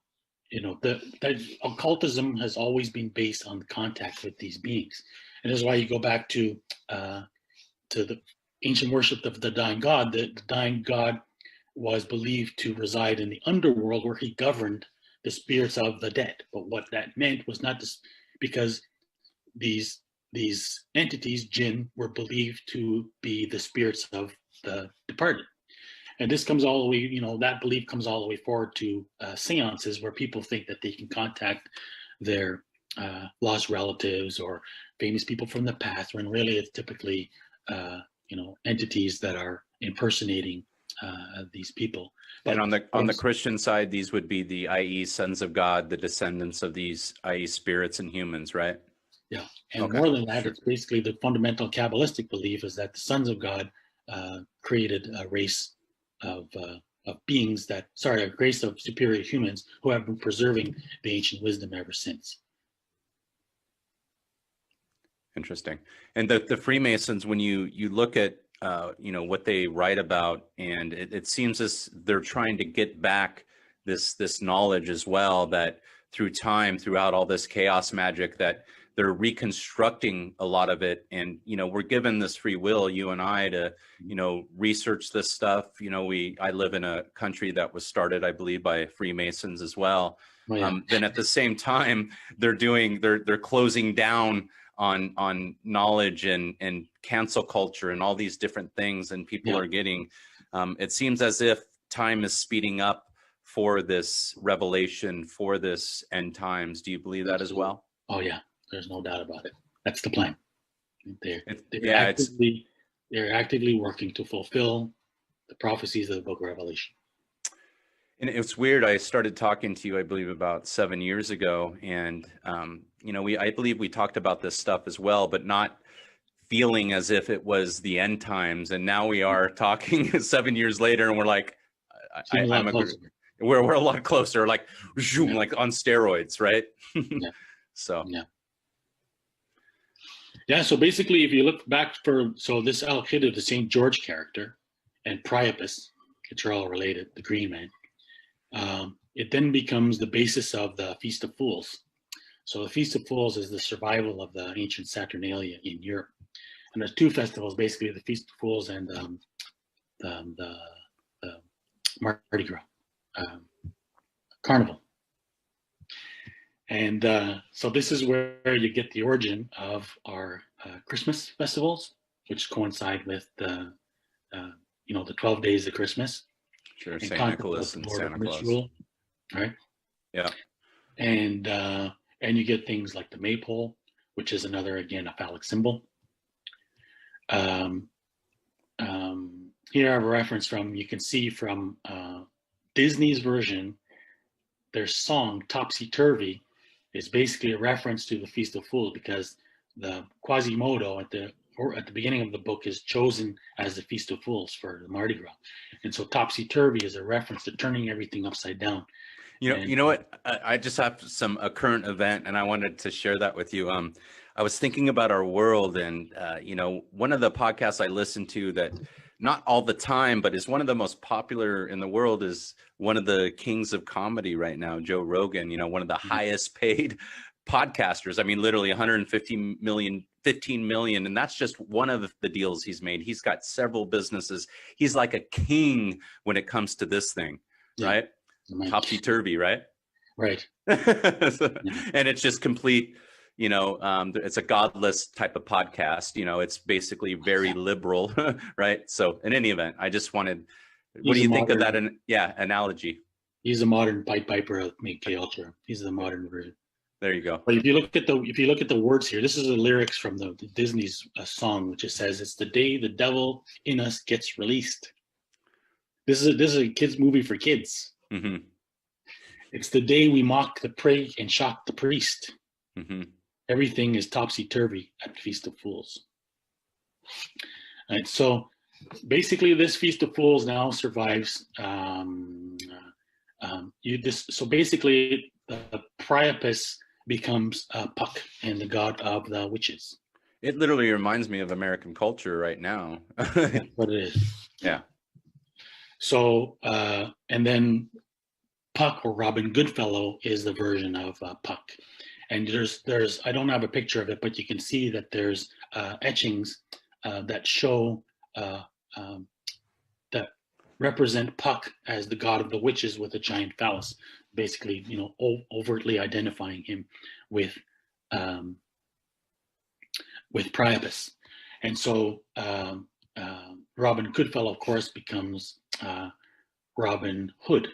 occultism has always been based on contact with these beings, and this is why you go back to the ancient worship of the dying god. The dying god was believed to reside in the underworld, where he governed the spirits of the dead. But what that meant was not this, because these entities, jinn, were believed to be the spirits of the departed. And this comes all the way, that belief comes all the way forward to seances, where people think that they can contact their lost relatives or famous people from the past, when really it's typically, entities that are impersonating these people. But And on the Christian side, these would be the, i.e., sons of God, the descendants of these, i.e., spirits and humans, right? Yeah, and Okay, more than that, sure. it's basically the fundamental Kabbalistic belief is that the sons of God created a race of beings a race of superior humans who have been preserving the ancient wisdom ever since. Interesting. And the Freemasons, when you look at what they write about, and it seems as they're trying to get back this knowledge as well, that through time, throughout all this chaos magic, that they're reconstructing a lot of it. And we're given this free will, you and I, to research this stuff. I live in a country that was started, I believe, by Freemasons as well. Oh, yeah. Then at the same time, they're closing down on knowledge and cancel culture and all these different things, and people are getting, it seems as if time is speeding up for this revelation, for this end times. Do you believe that as well? Oh yeah, there's no doubt about it. That's the plan. They're actively working to fulfill the prophecies of the book of Revelation. And it's weird. I started talking to you, I believe, about 7 years ago, and I believe we talked about this stuff as well, but not feeling as if it was the end times. And now we are talking 7 years later, and we're like, we're a lot closer, like zoom, like on steroids, right? So so basically, if you look back this Al-Qaeda, the St. George character, and Priapus, which are all related, the Green Man. It then becomes the basis of the Feast of Fools. So the Feast of Fools is the survival of the ancient Saturnalia in Europe. And there's two festivals, basically the Feast of Fools and the Mardi Gras Carnival. And so this is where you get the origin of our Christmas festivals, which coincide with the 12 days of Christmas. Sure, St. Nicholas and Santa Claus. Rule, right? Yeah. And you get things like the maypole, which is another, again, a phallic symbol. Here I have a reference you can see from Disney's version, their song Topsy Turvy is basically a reference to the Feast of Fools, because the Quasimodo at the beginning of the book is chosen as the Feast of Fools for the Mardi Gras. And so Topsy Turvy is a reference to turning everything upside down. You know what? I just have a current event, and I wanted to share that with you. I was thinking about our world, and one of the podcasts I listen to that, not all the time, but is one of the most popular in the world, is one of the kings of comedy right now, Joe Rogan. One of the highest paid podcasters. I mean, literally 150 million, 15 million. And that's just one of the deals he's made. He's got several businesses. He's like a king when it comes to this thing, right? Topsy-turvy, right? Right. And it's just complete, it's a godless type of podcast. It's basically very liberal, right? So in any event, I just wanted, what do you think of that analogy? He's a modern Pied Piper of MK Ultra. He's the modern version. There you go. But if you look at the words here, this is the lyrics from the Disney's song, which it says, "It's the day the devil in us gets released." This is a kids movie for kids. Mm-hmm. It's the day we mock the prey and shock the priest. Mm-hmm. Everything is topsy-turvy at Feast of Fools. And so basically this Feast of Fools now survives. So basically the Priapus becomes Puck, and the god of the witches. It literally reminds me of American culture right now. That's what it is. Yeah. So, and then Puck, or Robin Goodfellow, is the version of Puck. And there's I don't have a picture of it, but you can see that there's etchings that show that represent Puck as the god of the witches with a giant phallus, basically, overtly identifying him with Priapus. And so Robin Goodfellow, of course, becomes Robin Hood,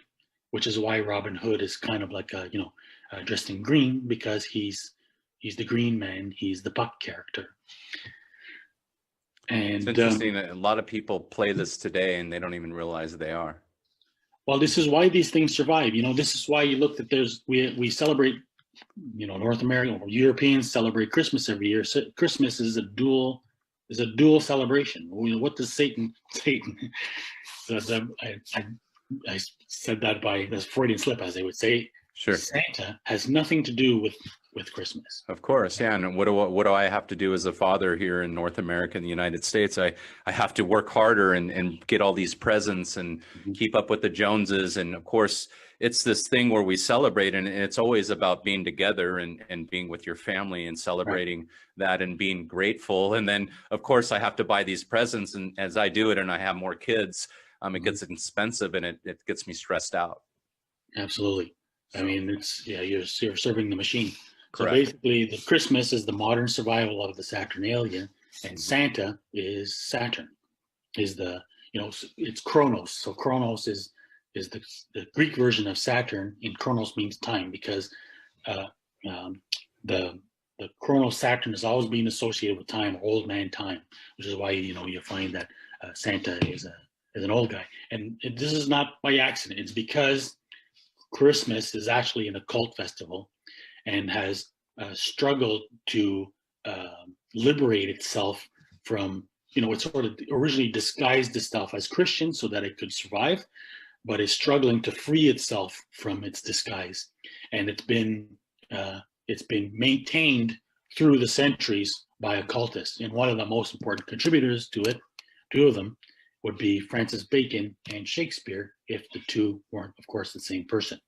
which is why Robin Hood is kind of like dressed in green, because he's the Green Man. He's the Buck character. And it's interesting that a lot of people play this today and they don't even realize they are. Well, this is why these things survive. This is why you look that we celebrate, North American or Europeans celebrate Christmas every year. So Christmas is a dual celebration. What does Satan? I said that by the Freudian slip, as they would say. Sure. Santa has nothing to do with Christmas. Of course, yeah. And what do I have to do as a father here in North America, in the United States? I have to work harder and get all these presents and keep up with the Joneses. And of course, it's this thing where we celebrate, and it's always about being together and being with your family and celebrating that and being grateful. And then, of course, I have to buy these presents. And as I do it and I have more kids, it gets expensive and it gets me stressed out. Absolutely. I mean, you're serving the machine. Correct. So basically, the Christmas is the modern survival of the Saturnalia, and Santa is Saturn. It's Chronos. So Chronos is the Greek version of Saturn, and Chronos means time, because the Chronos Saturn is always being associated with time, old man time, which is why you find that Santa is an old guy. And this is not by accident. It's because Christmas is actually an occult festival and has struggled to liberate itself from, it sort of originally disguised itself as Christian so that it could survive, but is struggling to free itself from its disguise. And it's been maintained through the centuries by occultists. And one of the most important contributors to it, two of them, would be Francis Bacon and Shakespeare, if the two weren't, of course, the same person.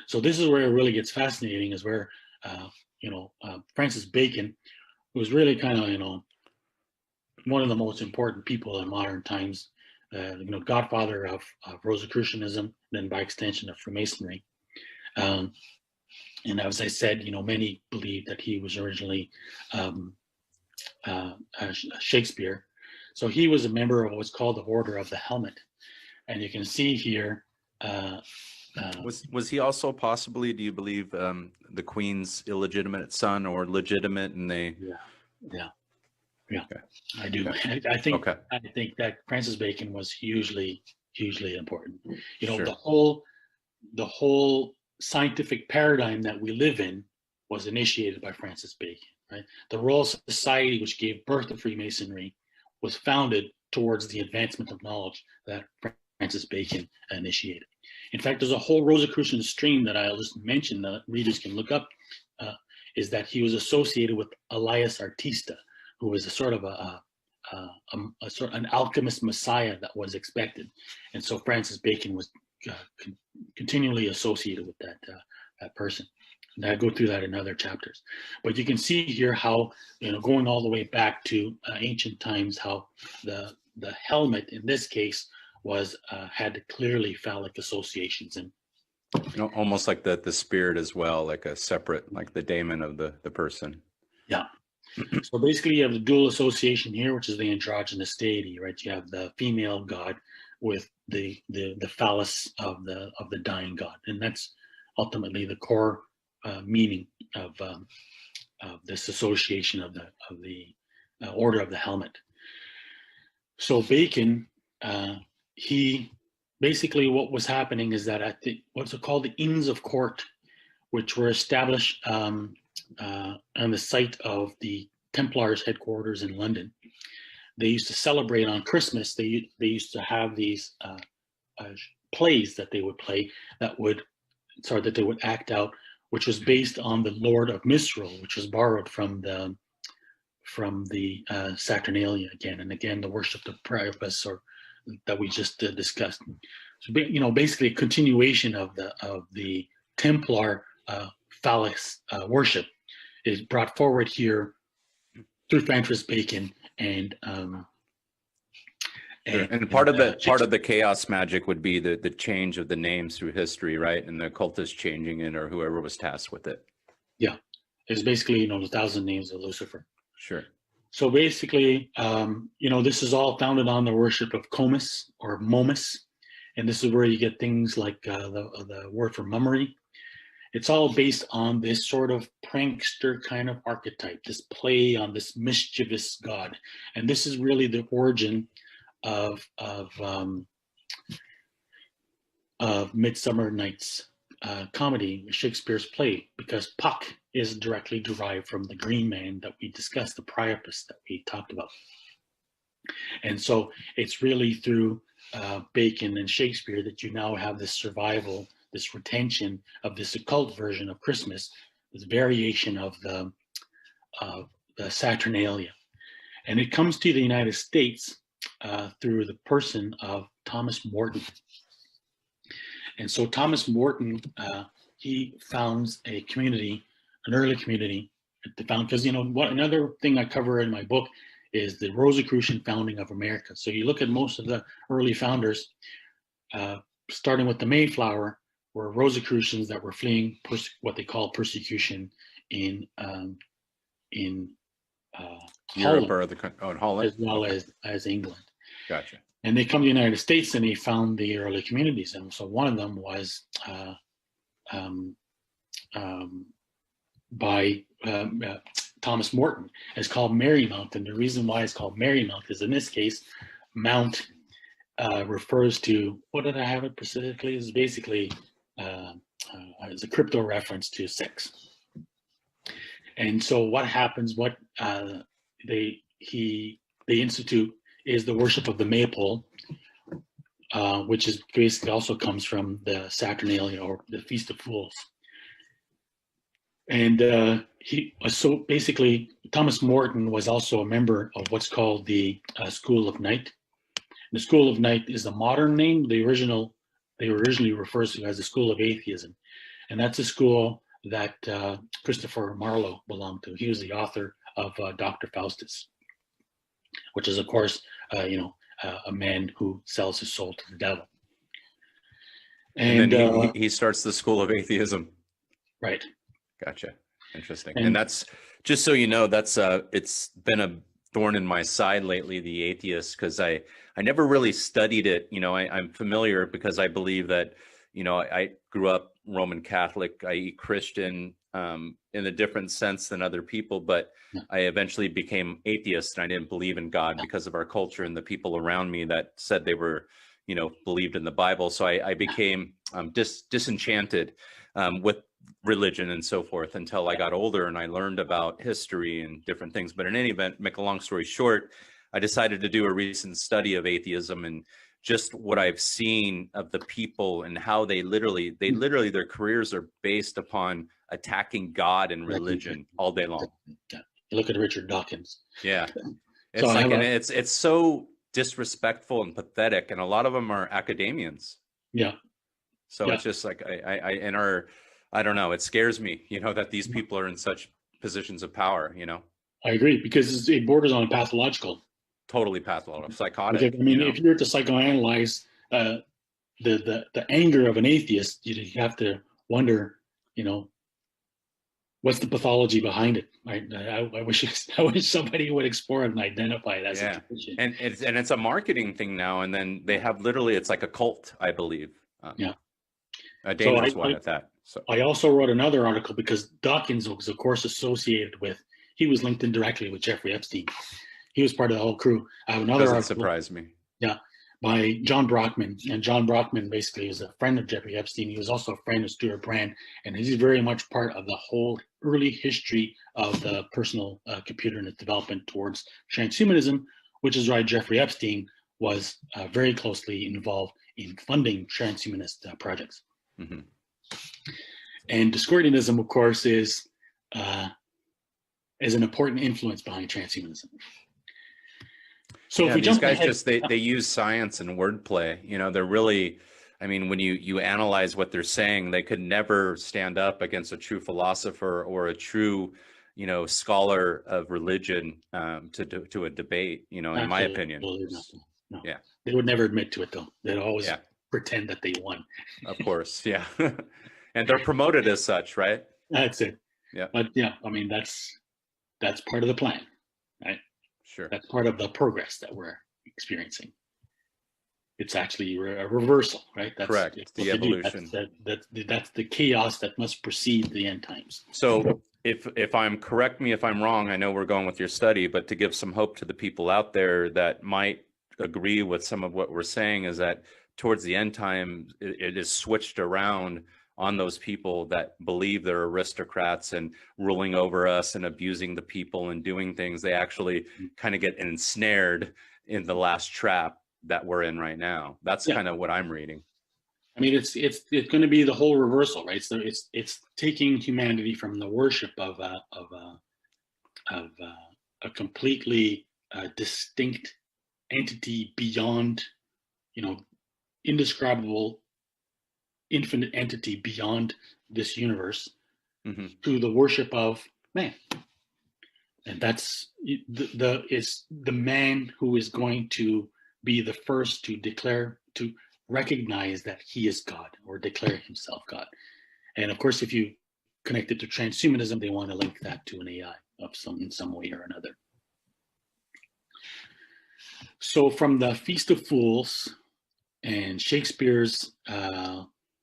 So this is where it really gets fascinating, is where, Francis Bacon, who was really kind of, one of the most important people in modern times, godfather of Rosicrucianism, then by extension of Freemasonry. And as I said, many believe that he was originally Shakespeare. So he was a member of what's called the Order of the Helmet. And you can see here, was he also possibly, do you believe, the Queen's illegitimate son, or legitimate, and they? Yeah. Okay. I do. Okay. I think that Francis Bacon was hugely important. Sure. the whole scientific paradigm that we live in was initiated by Francis Bacon. Right. The Royal Society, which gave birth to Freemasonry, was founded towards the advancement of knowledge that Francis Bacon initiated. In fact, there's a whole Rosicrucian stream that I'll just mention that readers can look up, is that he was associated with Elias Artista, who was a sort of an alchemist messiah that was expected. And so Francis Bacon was continually associated with that person. And I go through that in other chapters. But you can see here how, going all the way back to ancient times, how the helmet in this case was had clearly phallic associations, and almost like the spirit as well, like a separate, like the daemon of the person. Yeah. So basically, you have the dual association here, which is the androgynous deity, right? You have the female god with the phallus of the dying god, and that's ultimately the core meaning of this association of the Order of the Helmet. So Bacon, he basically, what was happening is that at what's called the Inns of Court, which were established on the site of the Templars headquarters in London, they used to celebrate on Christmas. They used to have these plays that they would play that they would act out, which was based on the Lord of Misrule, which was borrowed from the Saturnalia again and again, the worship of Priapus, or that we just discussed. So basically a continuation of the Templar phallus worship is brought forward here through Francis Bacon and part of the chaos magic would be the change of the names through history, right? And the occultist changing it, or whoever was tasked with it. Yeah, it's basically the 1,000 names of Lucifer. Sure. So basically, this is all founded on the worship of Comus or Momus, and this is where you get things like the word for mummery. It's all based on this sort of prankster kind of archetype, this play on this mischievous god, and this is really the origin of Midsummer Night's comedy, Shakespeare's play, because Puck is directly derived from the Green Man that we discussed, the Priapus that we talked about. And so it's really through Bacon and Shakespeare that you now have this survival, this retention of this occult version of Christmas, this variation of the Saturnalia. And it comes to the United States through the person of Thomas Morton. And so Thomas Morton, he founds a community, an early community, because another thing I cover in my book is the Rosicrucian founding of America. So you look at most of the early founders, starting with the Mayflower, were Rosicrucians that were fleeing what they call persecution in Europe Holland, or in Holland, as well as England. Gotcha. And they come to the United States and they found the early communities. And so one of them was by Thomas Morton. It's called Marymount. And the reason why it's called Marymount is in this case, Mount refers to, what did I have it specifically? Is basically it's a crypto reference to sex. And so what happens, what they institute is the worship of the Maypole, which is basically also comes from the Saturnalia or the Feast of Fools. And so basically Thomas Morton was also a member of what's called the School of Night. The School of Night is the modern name. They originally refers to as the School of Atheism, and that's a school that Christopher Marlowe belonged to. He was the author of Dr. Faustus, which is, of course, a man who sells his soul to the devil. And then he starts the School of Atheism. Right. Gotcha. Interesting. And that's, just so you know, that's it's been a thorn in my side lately, the atheist, because I never really studied it. I'm familiar because I believe that, I grew up Roman Catholic, i.e. Christian, in a different sense than other people, but I eventually became atheist, and I didn't believe in God because of our culture and the people around me that said they were, believed in the Bible. So I became disenchanted with religion and so forth until I got older and I learned about history and different things. But in any event, make a long story short, I decided to do a recent study of atheism and just what I've seen of the people and how they literally their careers are based upon attacking God and religion all day long. You look at Richard Dawkins. Yeah. It's it's so disrespectful and pathetic, and a lot of them are academians. Yeah. So it's just like I don't know, it scares me, that these people are in such positions of power, I agree, because it borders on pathological. Totally pathological, psychotic. I mean, if you were to psychoanalyze the anger of an atheist, you'd have to wonder, what's the pathology behind it? Right? I wish somebody would explore it and identify it as a condition. And it's a marketing thing now. And then they have literally, it's like a cult, I believe. A dangerous one at that. So I also wrote another article because Dawkins was, of course, associated with. He was linked in directly with Jeffrey Epstein. He was part of the whole crew. I have another article. Surprise me. Yeah, by John Brockman, and John Brockman basically is a friend of Jeffrey Epstein. He was also a friend of Stuart Brand, and he's very much part of the whole early history of the personal computer and its development towards transhumanism, which is why Jeffrey Epstein was very closely involved in funding transhumanist projects. Mm-hmm. And Discordianism, of course, is an important influence behind transhumanism. So if we these jump guys ahead, they use science and wordplay. They're really, I mean, when you analyze what they're saying, they could never stand up against a true philosopher or a true, scholar of religion to a debate. In my opinion. No. Yeah, they would never admit to it though. They'd always pretend that they won. Of course, yeah, and they're promoted as such, right? That's it. Yeah, but I mean that's part of the plan, right? Sure. That's part of the progress that we're experiencing. It's actually a reversal, right? That's correct. It's the evolution. That's the chaos that must precede the end times. So if I'm, correct me if I'm wrong, I know we're going with your study, but to give some hope to the people out there that might agree with some of what we're saying, is that towards the end time, it is switched around on those people that believe they're aristocrats and ruling over us and abusing the people and doing things. They actually kind of get ensnared in the last trap that we're in right now. That's kind of what I'm reading. I mean, it's going to be the whole reversal, right? So it's taking humanity from the worship of a completely distinct entity beyond, indescribable, infinite entity beyond this universe, to the worship of man. And that's it's the man who is going to be the first to recognize that he is God, or declare himself God. And of course, if you connect it to transhumanism, they want to link that to an AI in some way or another. So from the Feast of Fools and Shakespeare's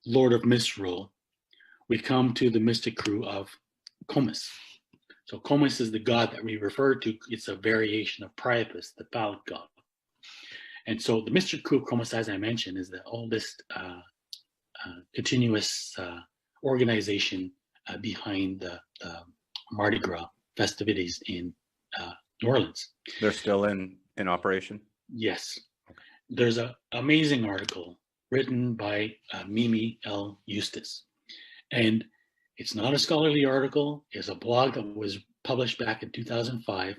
Lord of Misrule, we come to the mystic crew of Comus. So Comus is the god that we refer to. It's a variation of Priapus, the phallic god. And so the mystic crew of Comus, as I mentioned, is the oldest continuous organization behind the Mardi Gras festivities in New Orleans. They're still in operation? Yes. There's an amazing article written by Mimi L. Eustace. And it's not a scholarly article. It's a blog that was published back in 2005.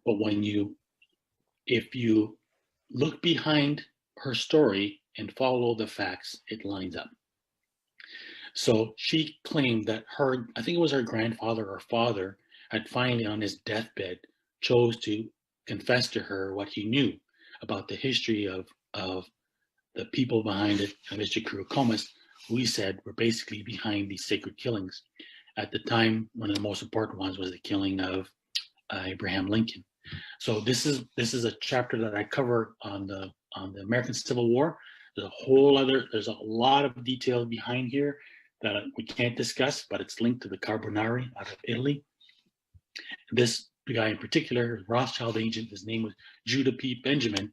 But if you look behind her story and follow the facts, it lines up. So she claimed that I think it was her grandfather or father, had finally on his deathbed chose to confess to her what he knew about the history of the people behind it, Mr. Kurokomis, who he said were basically behind these sacred killings. At the time, one of the most important ones was the killing of Abraham Lincoln. So this is a chapter that I cover on the American Civil War. There's a lot of detail behind here that we can't discuss, but it's linked to the Carbonari out of Italy. This guy in particular, Rothschild agent, his name was Judah P. Benjamin,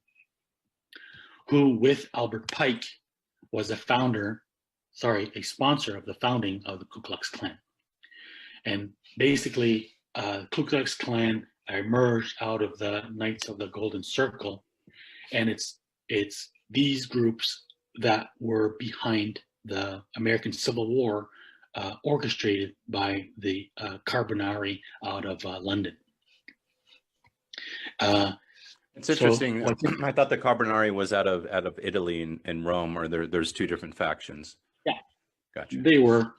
who with Albert Pike was a sponsor of the founding of the Ku Klux Klan. And basically, Ku Klux Klan emerged out of the Knights of the Golden Circle, and it's these groups that were behind the American Civil War, orchestrated by the Carbonari out of London. It's interesting. I thought the Carbonari was out of Italy and Rome, or there's two different factions. Yeah, gotcha. They were.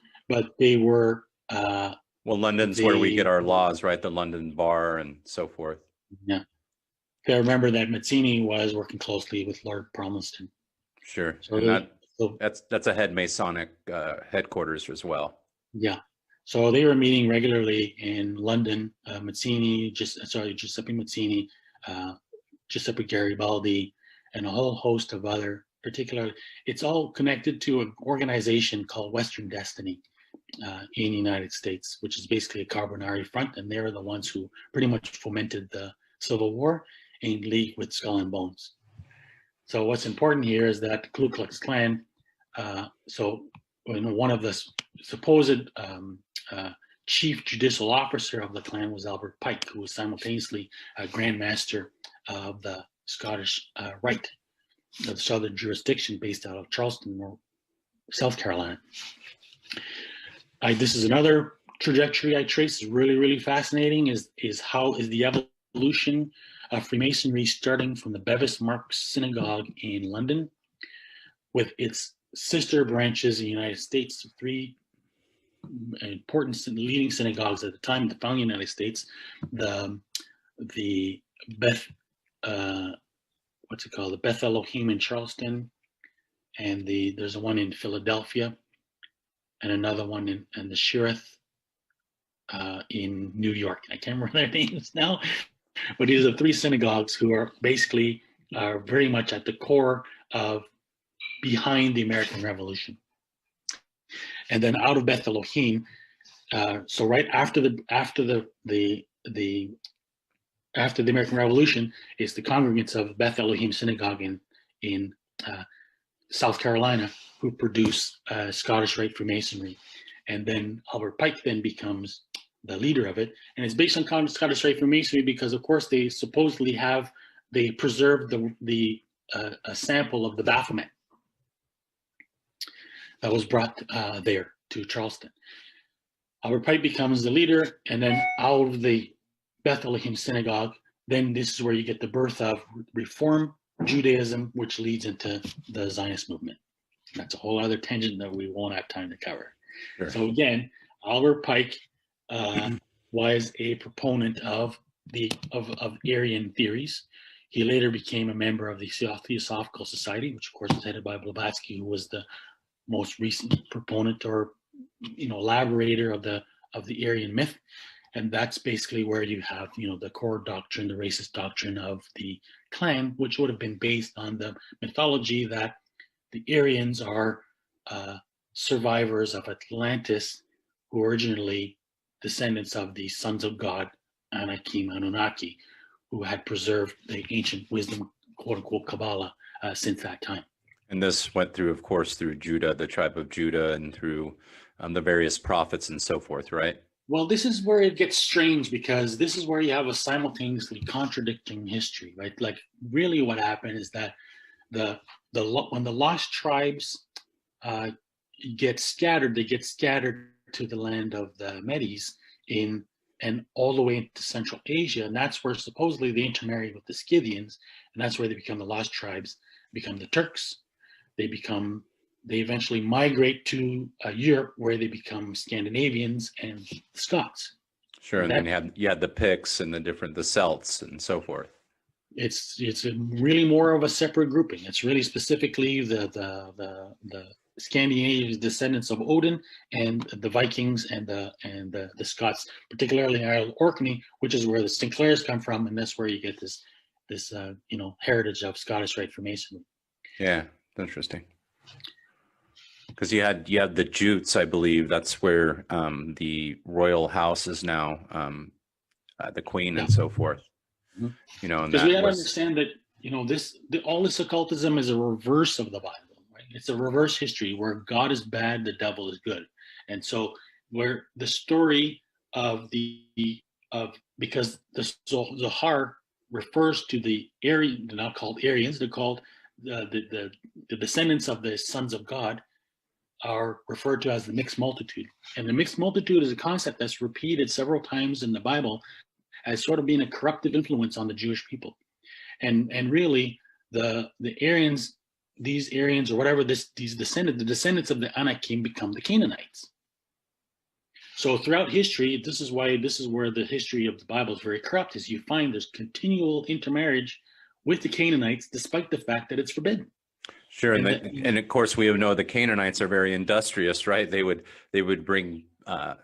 Well, London's where we get our laws, right? The London Bar and so forth. Yeah. I remember that Mazzini was working closely with Lord Palmerston. Sure. So that's a head Masonic headquarters as well. Yeah. So they were meeting regularly in London. Giuseppe Mazzini, Giuseppe Garibaldi, and a whole host of other, particularly, it's all connected to an organization called Western Destiny in the United States, which is basically a Carbonari front, and they're the ones who pretty much fomented the Civil War in league with Skull and Bones. So what's important here is that the Ku Klux Klan, one of the supposed chief judicial officer of the Klan was Albert Pike, who was simultaneously a Grand Master of the Scottish Rite, the Southern jurisdiction based out of Charleston, South Carolina. This is another trajectory I trace. Is really, really fascinating. Is the evolution of Freemasonry, starting from the Bevis Marks Synagogue in London, with its sister branches in the United States, three important leading synagogues at the time of the founding of the United States, the Beth Elohim in Charleston, and there's one in Philadelphia, and another one in the Shireth in New York. I can't remember their names now, But these are three synagogues who are basically very much at the core of behind the American Revolution. And then out of Beth Elohim, so right after the American Revolution is the congregants of Beth Elohim Synagogue in South Carolina, who produce Scottish Rite Freemasonry. And then Albert Pike then becomes the leader of it. And it's based on Scottish Rite Freemasonry because, of course, they supposedly they preserved a sample of the Baphomet that was brought there to Charleston. Albert Pike becomes the leader, and then out of the Beth Elohim Synagogue, then this is where you get the birth of Reform Judaism, which leads into the Zionist movement. That's a whole other tangent that we won't have time to cover. Sure. So again, Albert Pike was a proponent of Aryan theories. He later became a member of the Theosophical Society, which of course was headed by Blavatsky, who was the most recent proponent or elaborator of the Aryan myth. And that's basically where you have, the core doctrine, the racist doctrine of the clan, which would have been based on the mythology that the Aryans are survivors of Atlantis, who are originally descendants of the sons of God, Anakim, Anunnaki, who had preserved the ancient wisdom, quote unquote, Kabbalah since that time. And this went through, of course, through Judah, the tribe of Judah, and through the various prophets and so forth, right? Well, this is where it gets strange, because this is where you have a simultaneously contradicting history, right? Like, really what happened is that when the lost tribes get scattered, they get scattered to the land of the Medes and all the way into Central Asia, and that's where supposedly they intermarry with the Scythians, and that's where they become the lost tribes, become the Turks. They eventually migrate to Europe, where they become Scandinavians and Scots. Sure, and then you had the Picts and the Celts and so forth. It's really more of a separate grouping. It's really specifically the Scandinavian descendants of Odin, and the Vikings and the Scots, particularly in Orkney, which is where the Sinclairs come from, and that's where you get this heritage of Scottish Rite Freemasonry. Yeah, interesting. Because you had the Jutes, I believe. That's where the royal house is now, the Queen and so forth. Mm-hmm. Because we have to understand that all this occultism is a reverse of the Bible. It's a reverse history where God is bad, the devil is good. And so where the story because the Zohar refers to the Aryan, they're not called Aryans, they're called the descendants of the sons of God, are referred to as the mixed multitude. And the mixed multitude is a concept that's repeated several times in the Bible as sort of being a corruptive influence on the Jewish people. And really the Aryans, these Aryans or whatever, the descendants of the Anakim become the Canaanites. So throughout history, this is where the history of the Bible is very corrupt, is you find there's continual intermarriage with the Canaanites, despite the fact that it's forbidden. Sure, and of course we know the Canaanites are very industrious, right? They would bring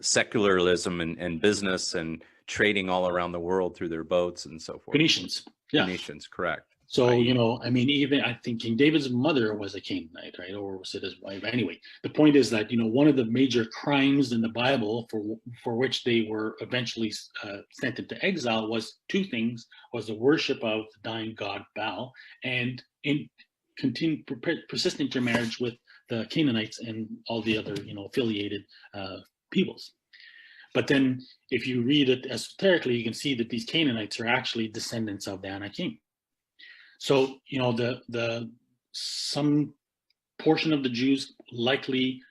secularism and business and trading all around the world through their boats and so forth. Phoenicians, yeah. Phoenicians, correct. So, even I think King David's mother was a Canaanite, right? Or was it his wife? Anyway, the point is that, one of the major crimes in the Bible for which they were eventually sent into exile was two things: was the worship of the dying god Baal, and persistent intermarriage with the Canaanites and all the other, affiliated peoples. But then if you read it esoterically, you can see that these Canaanites are actually descendants of the Anakim. So, some portion of the Jews likely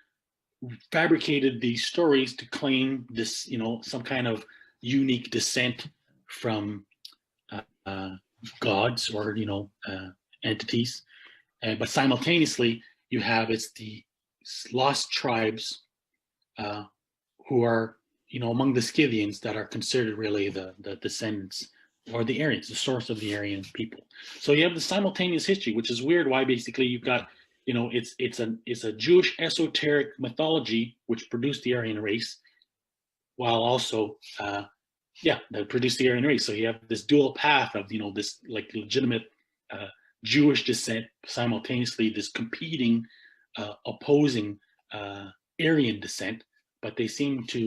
fabricated these stories to claim this, some kind of unique descent from gods or, entities. But simultaneously, you have the lost tribes who are, among the Scythians, that are considered really the descendants, or the Aryans, the source of the Aryan people. So you have the simultaneous history, which is weird. Why basically you've got, it's a Jewish esoteric mythology which produced the Aryan race, while also Yeah, that produced the Aryan race. So you have this dual path of, this like legitimate uh, Jewish descent, simultaneously this competing, opposing Aryan descent, but they seem to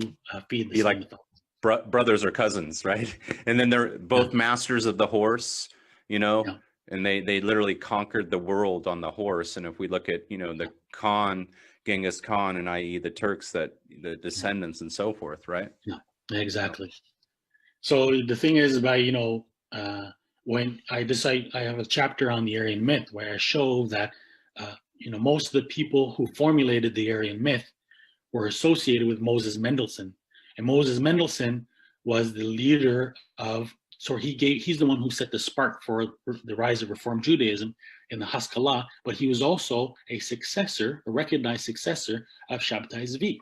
feed the Be same like mythology. brothers or cousins, right? And then they're Yeah, both masters of the horse, you know, yeah, and they literally conquered the world on the horse. And if we look at, the Khan, Genghis Khan, and i.e. the Turks, that the yeah, descendants and so forth, right? yeah, Yeah. exactly. So the thing is, by when I decide, I have a chapter on the Aryan myth where I show that most of the people who formulated the Aryan myth were associated with Moses Mendelssohn, and Moses Mendelssohn was the leader of. So he's the one who set the spark for the rise of Reform Judaism in the Haskalah, but he was also a recognized successor of Shabtai Zvi.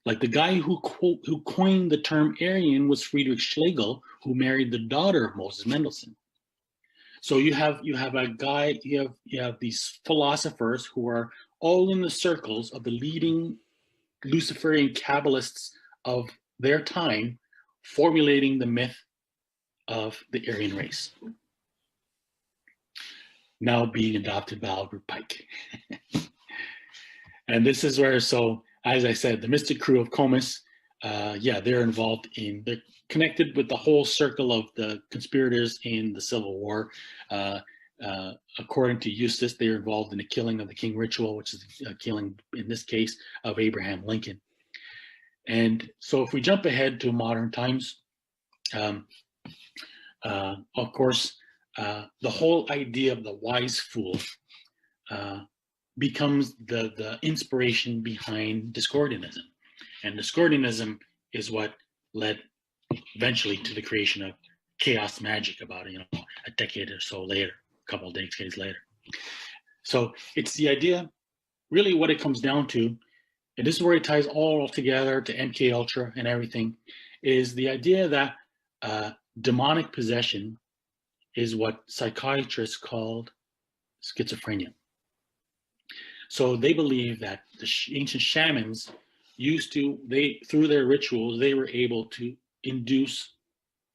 Like the guy who coined the term Aryan was Friedrich Schlegel, who married the daughter of Moses Mendelssohn. So you have a guy, you have these philosophers who are all in the circles of the leading Luciferian Kabbalists of their time, formulating the myth of the Aryan race, now being adopted by Albert Pike. And this is where, so as I said, the mystic crew of Comus, they're connected with the whole circle of the conspirators in the Civil War. According to Eustace, they're involved in the killing of the King Ritual, which is a killing, in this case, of Abraham Lincoln. And so if we jump ahead to modern times, of course, the whole idea of the wise fool becomes the inspiration behind Discordianism. And Discordianism is what led eventually to the creation of chaos magic about a decade or so later, a couple of decades later. So it's the idea, really what it comes down to, and this is where it ties all together to MK Ultra and everything, is the idea that demonic possession is what psychiatrists called schizophrenia. So they believe that the ancient shamans through their rituals, they were able to induce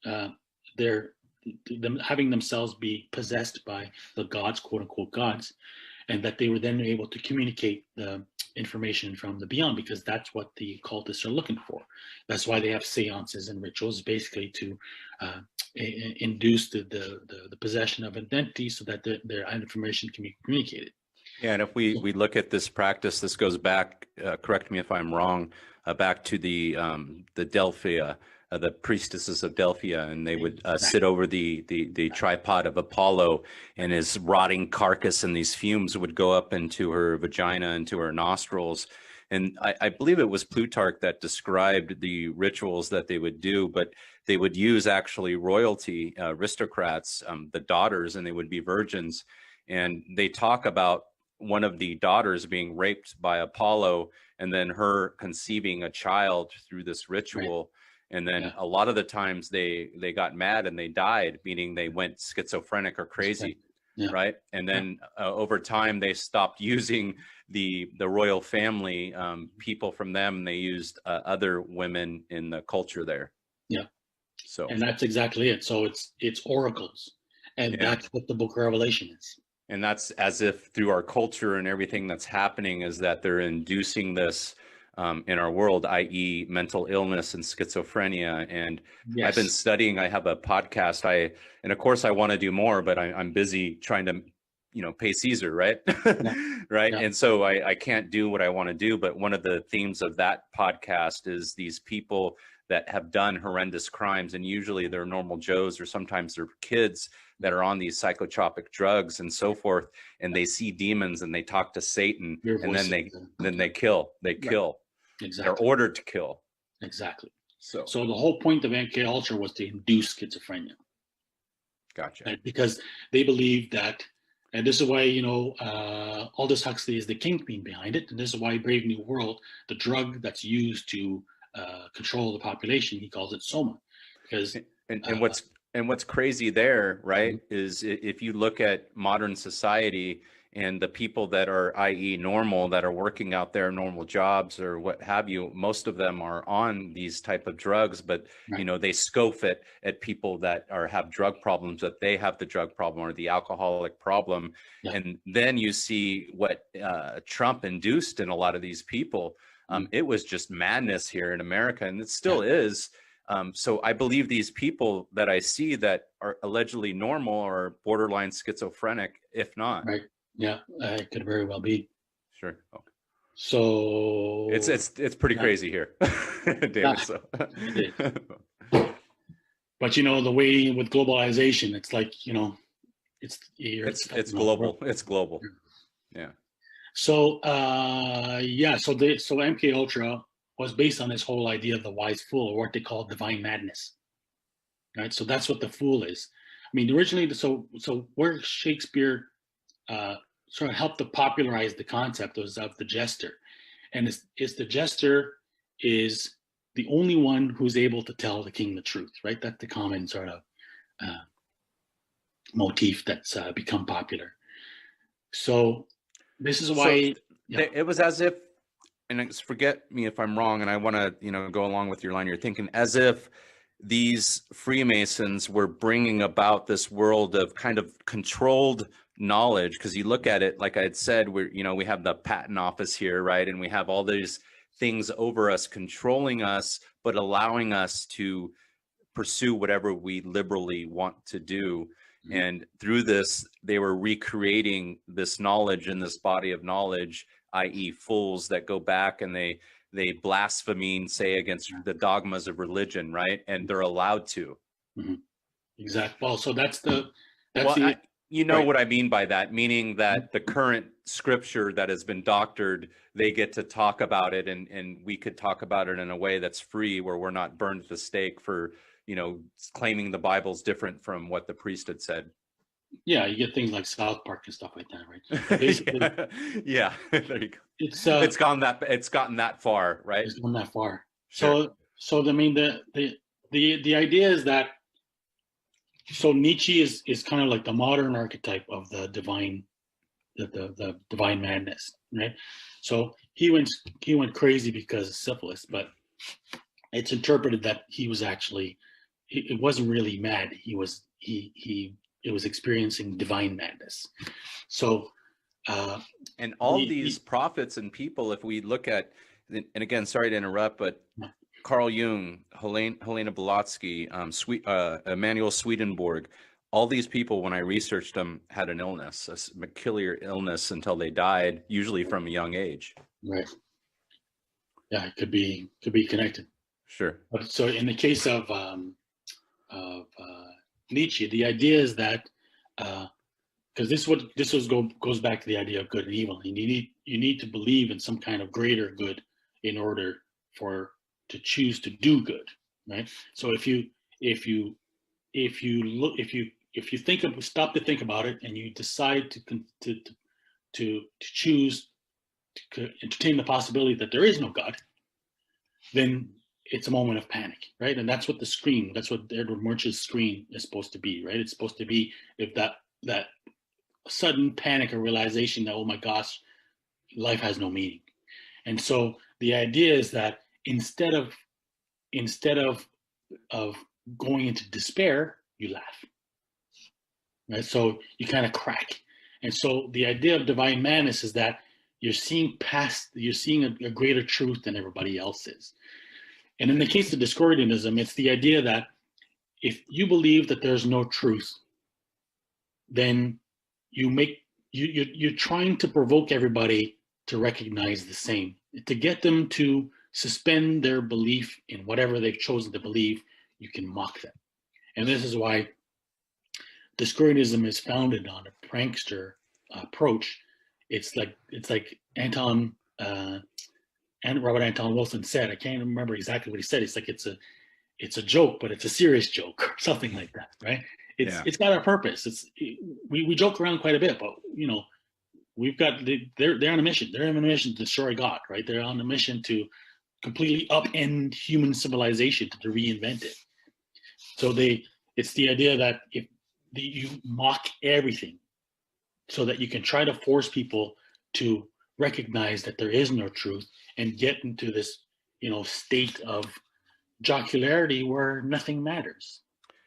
having themselves be possessed by the gods, quote unquote gods, and that they were then able to communicate the information from the beyond, because that's what the cultists are looking for. That's why they have seances and rituals, basically to induce the possession of identity so that their information can be communicated. Yeah, and if we look at this practice, this goes back, correct me if I'm wrong, back to the Delphia, the priestesses of Delphia, and they would sit over the tripod of Apollo, and his rotting carcass and these fumes would go up into her vagina, into her nostrils. And I believe it was Plutarch that described the rituals that they would do, but they would use actually royalty, aristocrats, the daughters, and they would be virgins. And they talk about one of the daughters being raped by Apollo, and then her conceiving a child through this ritual. Right. And then a lot of the times they got mad and they died, meaning they went schizophrenic or crazy. Yeah. Right. And then over time, they stopped using the royal family people from them. They used other women in the culture there. Yeah. So, and that's exactly it. So it's oracles, and that's what the book of Revelation is. And that's as if through our culture and everything that's happening is that they're inducing this in our world, i.e. mental illness and schizophrenia. And yes. I've been studying, I have a podcast, and of course I want to do more, but I'm busy trying to, pay Caesar, right? Yeah. Right. Yeah. And so I can't do what I want to do. But one of the themes of that podcast is these people that have done horrendous crimes, and usually they're normal Joes, or sometimes they're kids that are on these psychotropic drugs and so forth, and they see demons and they talk to Satan, and then they kill. They kill. Exactly. They're ordered to kill. Exactly. So the whole point of MK Ultra was to induce schizophrenia. Gotcha. Right? Because they believe that, and this is why Aldous Huxley is the kingpin behind it, and this is why Brave New World, the drug that's used to control the population, he calls it Soma, because and what's crazy there, right, is if you look at modern society And the people that are, i.e. normal, that are working out there, normal jobs or what have you, most of them are on these type of drugs, but Right. they scoff it at people that have drug problems, that they have the drug problem or the alcoholic problem. Yeah. And then you see what Trump induced in a lot of these people. It was just madness here in America, and it still is. So I believe these people that I see that are allegedly normal or borderline schizophrenic, if not. Right. Yeah, it could very well be. Sure. Okay. So It's pretty crazy here, David. Yeah, So, it is. But the way with globalization, it's like it's global. It's global. Yeah. So so MK Ultra was based on this whole idea of the wise fool, or what they call divine madness. Right. So that's what the fool is. I mean, originally, so where Shakespeare sort of helped to popularize the concept was of the jester, and it's the jester is the only one who's able to tell the king the truth. Right. That's the common sort of motif that's become popular. So this is why it was as if, and forget me if I'm wrong, and I want to go along with your line. You're thinking as if these Freemasons were bringing about this world of kind of controlled knowledge, because you look at it, like I had said, we have the patent office here, right, and we have all these things over us controlling us, but allowing us to pursue whatever we liberally want to do. Mm-hmm. And through this, they were recreating this knowledge in this body of knowledge, i.e. fools that go back and they blaspheme, say, against the dogmas of religion, right? And they're allowed to. Mm-hmm. Exactly. Well, so that's what I mean by that, meaning that the current scripture that has been doctored, they get to talk about it, and we could talk about it in a way that's free, where we're not burned at the stake for claiming the Bible's different from what the priest had said. Yeah, you get things like South Park and stuff like that, right? Basically, yeah, there you go. It's gotten that far, right? It's gone that far. Sure. So I mean, the idea is that, so Nietzsche is kind of like the modern archetype of the divine, the divine madness, right? So he went crazy because of syphilis, but it's interpreted that he was actually, it wasn't really mad. He was experiencing divine madness. So and all these prophets and people, if we look at, and again, sorry to interrupt, but Carl Jung, Helena Blavatsky, Emanuel Swedenborg, all these people, when I researched them, had an illness, a peculiar illness, until they died, usually from a young age. Right. Yeah, it could be connected. Sure. But so in the case of Nietzsche, the idea is that because goes back to the idea of good and evil, and you need to believe in some kind of greater good in order to choose to do good, right? So if you stop to think about it, and you decide to choose to entertain the possibility that there is no God, then it's a moment of panic, right? And that's what that's what Edward Munch's scream is supposed to be, right? It's supposed to be if that sudden panic or realization that, oh my gosh, life has no meaning. And so the idea is that instead of going into despair, you laugh, right? So you kind of crack. And so the idea of divine madness is that you're seeing a greater truth than everybody else is. And in the case of Discordianism, it's the idea that if you believe that there's no truth, then you're trying to provoke everybody to recognize the same, to get them to suspend their belief in whatever they've chosen to believe. You can mock them. And this is why Discordianism is founded on a prankster approach. It's like Robert Anton Wilson said, I can't remember exactly what he said. It's like it's a joke, but it's a serious joke, or something like that, right? It's got a purpose. We joke around quite a bit, but they're on a mission. They're on a mission to destroy God, right? They're on a mission to completely upend human civilization, to reinvent it. So it's the idea that if you mock everything so that you can try to force people to recognize that there is no truth and get into this, state of jocularity where nothing matters.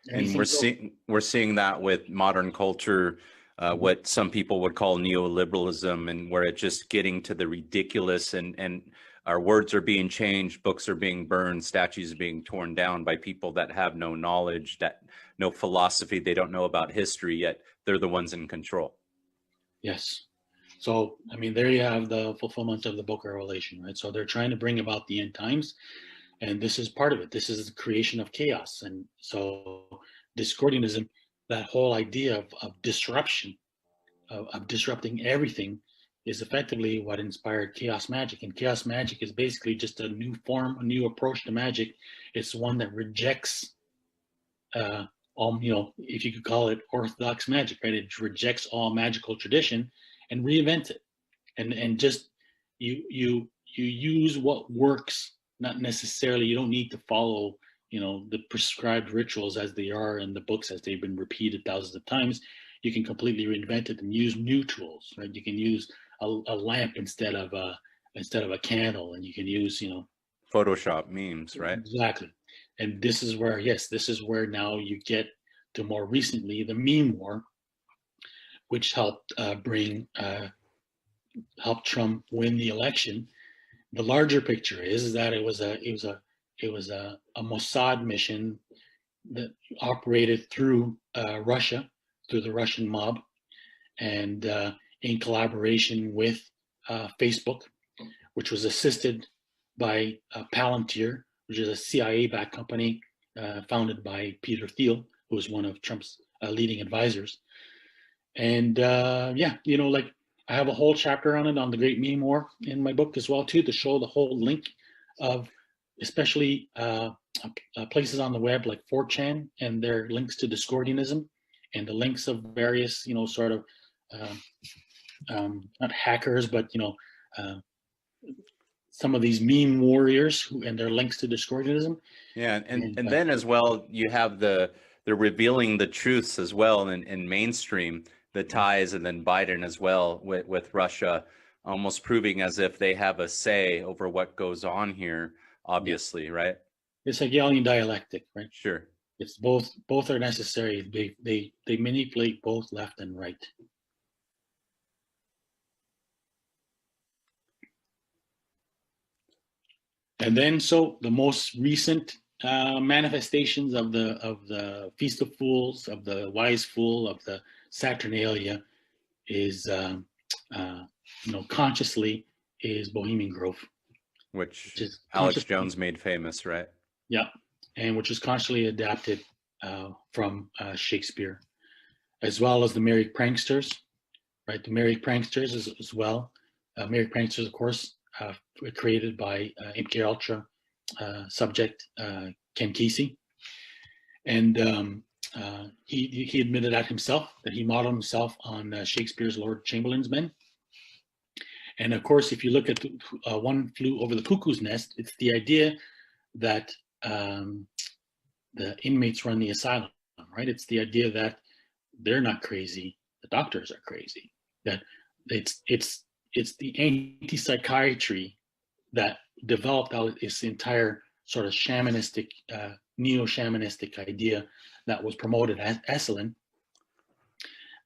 And we're seeing that with modern culture, what some people would call neoliberalism, and where it's just getting to the ridiculous, and our words are being changed, books are being burned, statues are being torn down by people that have no knowledge, that no philosophy, they don't know about history, yet they're the ones in control. Yes. So, I mean, there you have the fulfillment of the book of Revelation, right? So they're trying to bring about the end times, and this is part of it. This is the creation of chaos. And so Discordianism, that whole idea of disruption, of disrupting everything, is effectively what inspired chaos magic. And chaos magic is basically just a new form, a new approach to magic. It's one that rejects all, if you could call it orthodox magic, right? It rejects all magical tradition and reinvents it. And just you use what works, not necessarily, you don't need to follow, the prescribed rituals as they are in the books, as they've been repeated thousands of times. You can completely reinvent it and use new tools, right? You can use a lamp instead of a candle, and you can use, Photoshop memes, right? Exactly. And this is where, yes, this is where now you get to more recently the meme war, which helped help Trump win the election. The larger picture is that it was a Mossad mission that operated through Russia, through the Russian mob, and in collaboration with Facebook, which was assisted by Palantir, which is a CIA-backed company founded by Peter Thiel, who was one of Trump's leading advisors. And like, I have a whole chapter on it, on the Great Meme War, in my book as well too, to show the whole link of, especially places on the web like 4chan and their links to Discordianism, and the links of various, sort of not hackers, but some of these meme warriors and their links to Discordianism. Yeah, and then as well, you have the revealing the truths as well in mainstream, the ties, and then Biden as well with Russia, almost proving as if they have a say over what goes on here, obviously, right? It's Hegelian dialectic, right? Sure. It's both are necessary. They manipulate both left and right. And then, so the most recent manifestations of the Feast of Fools, of the Wise Fool, of the Saturnalia, is consciously, is Bohemian Grove, which is Alex Jones made famous, right? Yeah, and which is consciously adapted from Shakespeare, as well as the Merry Pranksters, right? The Merry Pranksters as well. Merry Pranksters, of course, created by MK Ultra subject Ken Kesey, and he admitted that himself, that he modeled himself on Shakespeare's Lord Chamberlain's Men. And of course, if you look at One Flew Over the Cuckoo's Nest, it's the idea that the inmates run the asylum, right? It's the idea that they're not crazy, the doctors are crazy. That it's the anti-psychiatry that developed out this entire sort of shamanistic, neo-shamanistic idea that was promoted as Esalen,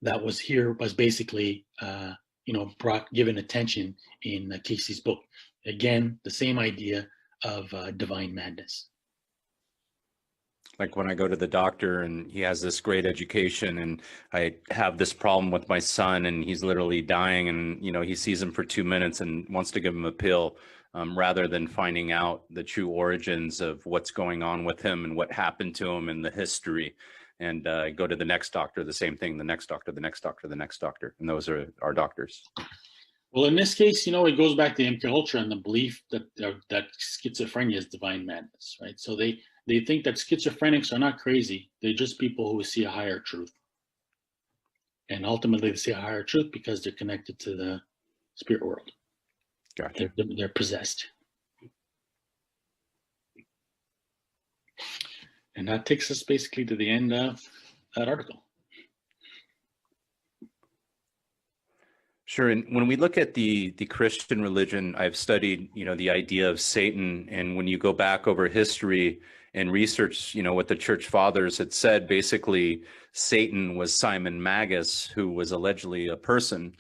that was basically given attention in Kesey's book. Again, the same idea of divine madness. Like when I go to the doctor and he has this great education, and I have this problem with my son and he's literally dying, and he sees him for 2 minutes and wants to give him a pill, rather than finding out the true origins of what's going on with him and what happened to him and the history. And go to the next doctor, the same thing, the next doctor, the next doctor, the next doctor. And those are our doctors. Well, in this case, it goes back to MK Ultra and the belief that schizophrenia is divine madness, right? So they think that schizophrenics are not crazy. They're just people who see a higher truth. And ultimately they see a higher truth because they're connected to the spirit world. Gotcha. They're possessed. And that takes us basically to the end of that article. Sure. And when we look at the Christian religion, I've studied, the idea of Satan. And when you go back over history and research, what the church fathers had said, basically Satan was Simon Magus, who was allegedly a person.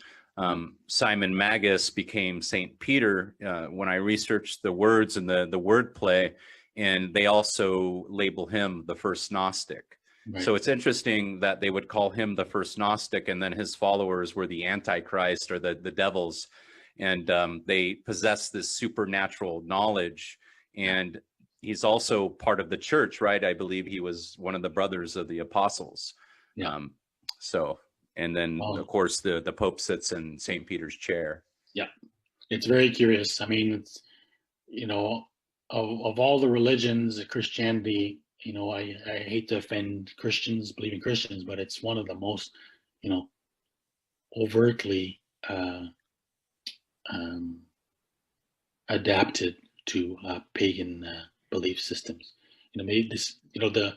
Simon Magus became Saint Peter when I researched the words and the wordplay, and they also label him the first Gnostic. Right. So it's interesting that they would call him the first Gnostic, and then his followers were the Antichrist or the devils, and they possess this supernatural knowledge. And he's also part of the church, right? I believe he was one of the brothers of the apostles. Yeah. And then of course the Pope sits in St. Peter's chair. Yeah, it's very curious. I mean, it's of all the religions, Christianity. I hate to offend Christians, believing Christians, but it's one of the most, overtly adapted to pagan belief systems. Made this, the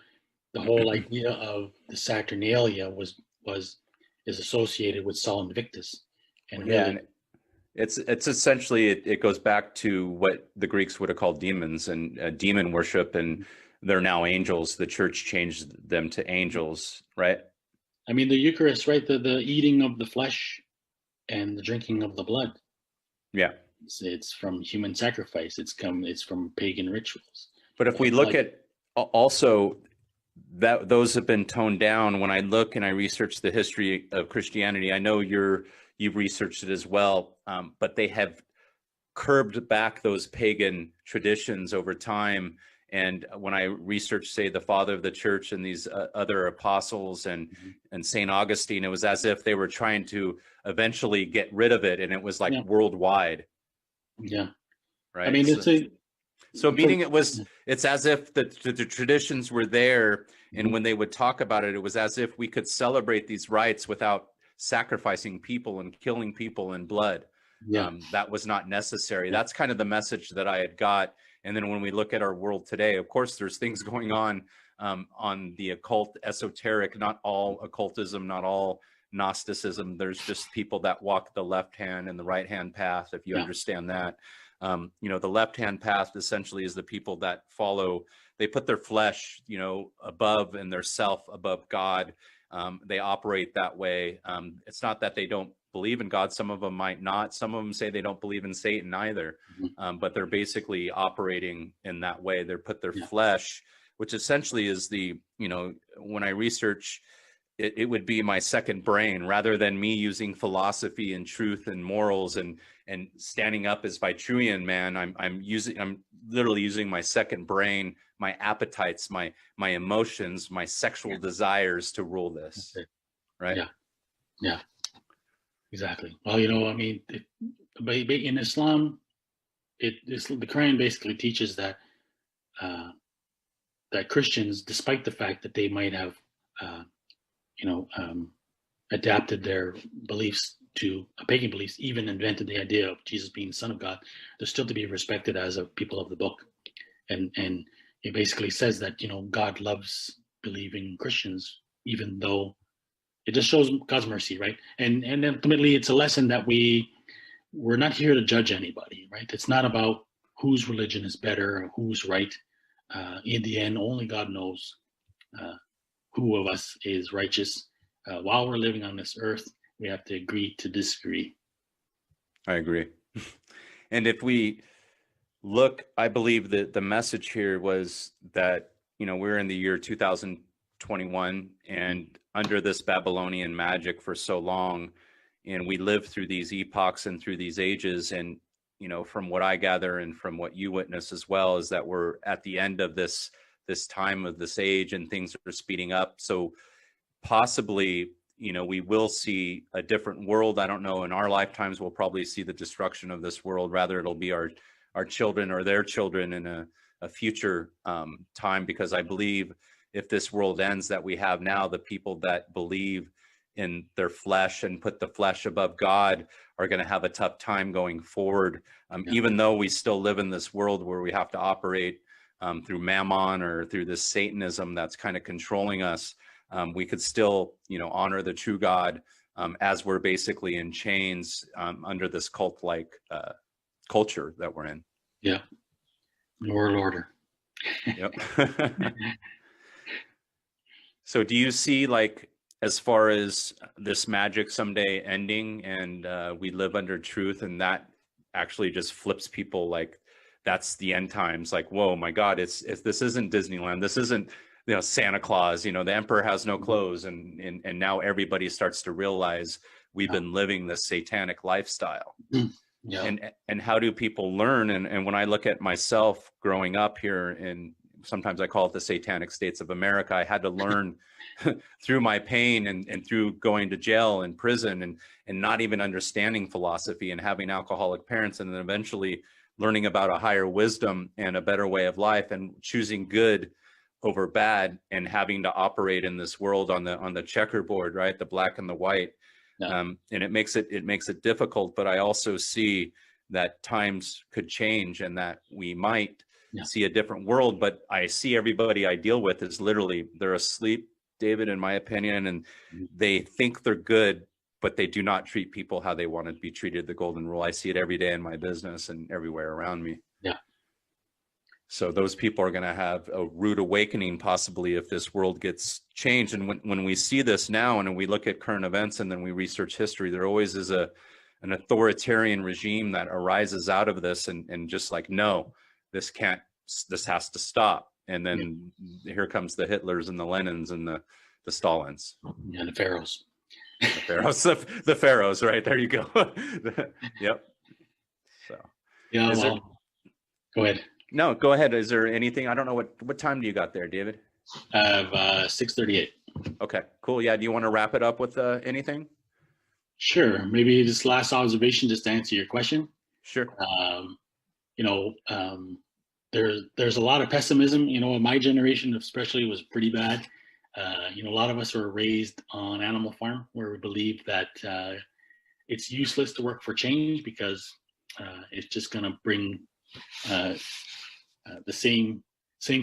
whole idea of the Saturnalia is associated with Sol Invictus, and really, it's essentially it goes back to what the Greeks would have called demons and demon worship, and they're now angels. The church changed them to angels, right? I mean, the Eucharist, right? The eating of the flesh and the drinking of the blood. Yeah. It's from human sacrifice. It's from pagan rituals. But if we look at also that those have been toned down. When I look and I research the history of Christianity, I know you've researched it as well, but they have curbed back those pagan traditions over time. And when I researched, say, the father of the church and these other apostles and St. Augustine, it was as if they were trying to eventually get rid of it. And it was like worldwide. Yeah. Right. I mean, meaning it's as if the traditions were there. And when they would talk about it, it was as if we could celebrate these rites without sacrificing people and killing people in blood. Yeah. That was not necessary. That's kind of the message that I had got. And then when we look at our world today, of course, there's things going on the occult, esoteric, not all occultism, not all Gnosticism. There's just people that walk the left hand and the right hand path, if you understand that. The left hand path essentially is the people that follow, they put their flesh, above and their self above God. They operate that way. It's not that they don't believe in God. Some of them might not. Some of them say they don't believe in Satan either. But they're basically operating in that way. They put their flesh, which essentially is when I research, it would be my second brain, rather than me using philosophy and truth and morals and standing up as Vitruvian man. I'm literally using my second brain, my appetites, my emotions, my sexual desires to rule this. Right? Yeah. Exactly. Well, I mean, in Islam, the Quran basically teaches that that Christians, despite the fact that they might have, adapted their beliefs to pagan beliefs, even invented the idea of Jesus being the Son of God, they're still to be respected as a people of the book, and it basically says that God loves believing Christians, even though. It just shows God's mercy, right? And ultimately, it's a lesson that we're not here to judge anybody, right? It's not about whose religion is better or who's right. In the end, only God knows who of us is righteous. While we're living on this earth, we have to agree to disagree. I agree. And if we look, I believe that the message here was that, we're in the year 2021 and under this Babylonian magic for so long, and we live through these epochs and through these ages. And, from what I gather and from what you witness as well, is that we're at the end of this time of this age and things are speeding up. So possibly, we will see a different world. I don't know. In our lifetimes, we'll probably see the destruction of this world. Rather, it'll be our children or their children in a future time, because I believe if this world ends that we have now, the people that believe in their flesh and put the flesh above God are going to have a tough time going forward. Even though we still live in this world where we have to operate through mammon or through this Satanism that's kind of controlling us, we could still, honor the true God as we're basically in chains under this cult-like culture that we're in. Yeah. New World Order. Yep. So do you see, like, as far as this magic someday ending and we live under truth, and that actually just flips people, like that's the end times, like, whoa, my God, it's this isn't Disneyland, this isn't, you know, Santa Claus, you know, the emperor has no clothes, and now everybody starts to realize we've been living this satanic lifestyle. Yeah. And how do people learn? And when I look at myself growing up here, in sometimes I call it the satanic states of America, I had to learn through my pain and through going to jail and prison and not even understanding philosophy and having alcoholic parents, and then eventually learning about a higher wisdom and a better way of life and choosing good over bad, and having to operate in this world on the checkerboard, right? The black and the white. Yeah. And it makes it difficult, but I also see that times could change and that we might see a different world. But I see everybody I deal with is literally, they're asleep, David, in my opinion, and they think they're good, but they do not treat people how they want to be treated. The golden rule. I see it every day in my business and everywhere around me. Yeah. So those people are going to have a rude awakening, possibly, if this world gets changed. And when we see this now, and we look at current events, and then we research history, there always is an authoritarian regime that arises out of this, and just like, no, this has to stop. And then here comes the Hitlers and the Lenins and the Stalins. And the Pharaohs. The Pharaohs, right? There you go. Yep. So yeah, go ahead. No, go ahead. Is there anything? I don't know what time do you got there, David? I have 6:38. Okay, cool. Yeah. Do you want to wrap it up with anything? Sure. Maybe this last observation, just to answer your question. Sure. There's a lot of pessimism. You know, my generation especially was pretty bad. A lot of us were raised on Animal Farm, where we believe that it's useless to work for change because it's just going to bring the same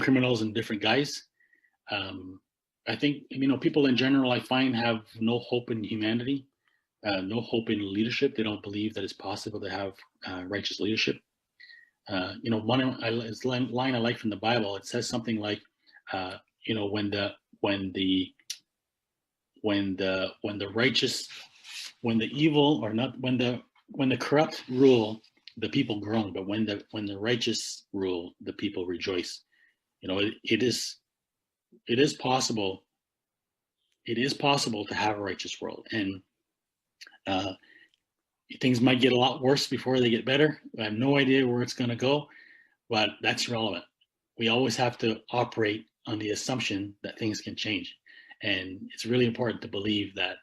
criminals in different guys. I think, people in general, I find, have no hope in humanity, no hope in leadership. They don't believe that it's possible to have righteous leadership. One line I like from the Bible, it says something like, when the corrupt rule, the people groan, but when the righteous rule, the people rejoice. It is possible. It is possible to have a righteous world, and things might get a lot worse before they get better. I have no idea where it's going to go, but that's irrelevant. We always have to operate on the assumption that things can change, and it's really important to believe that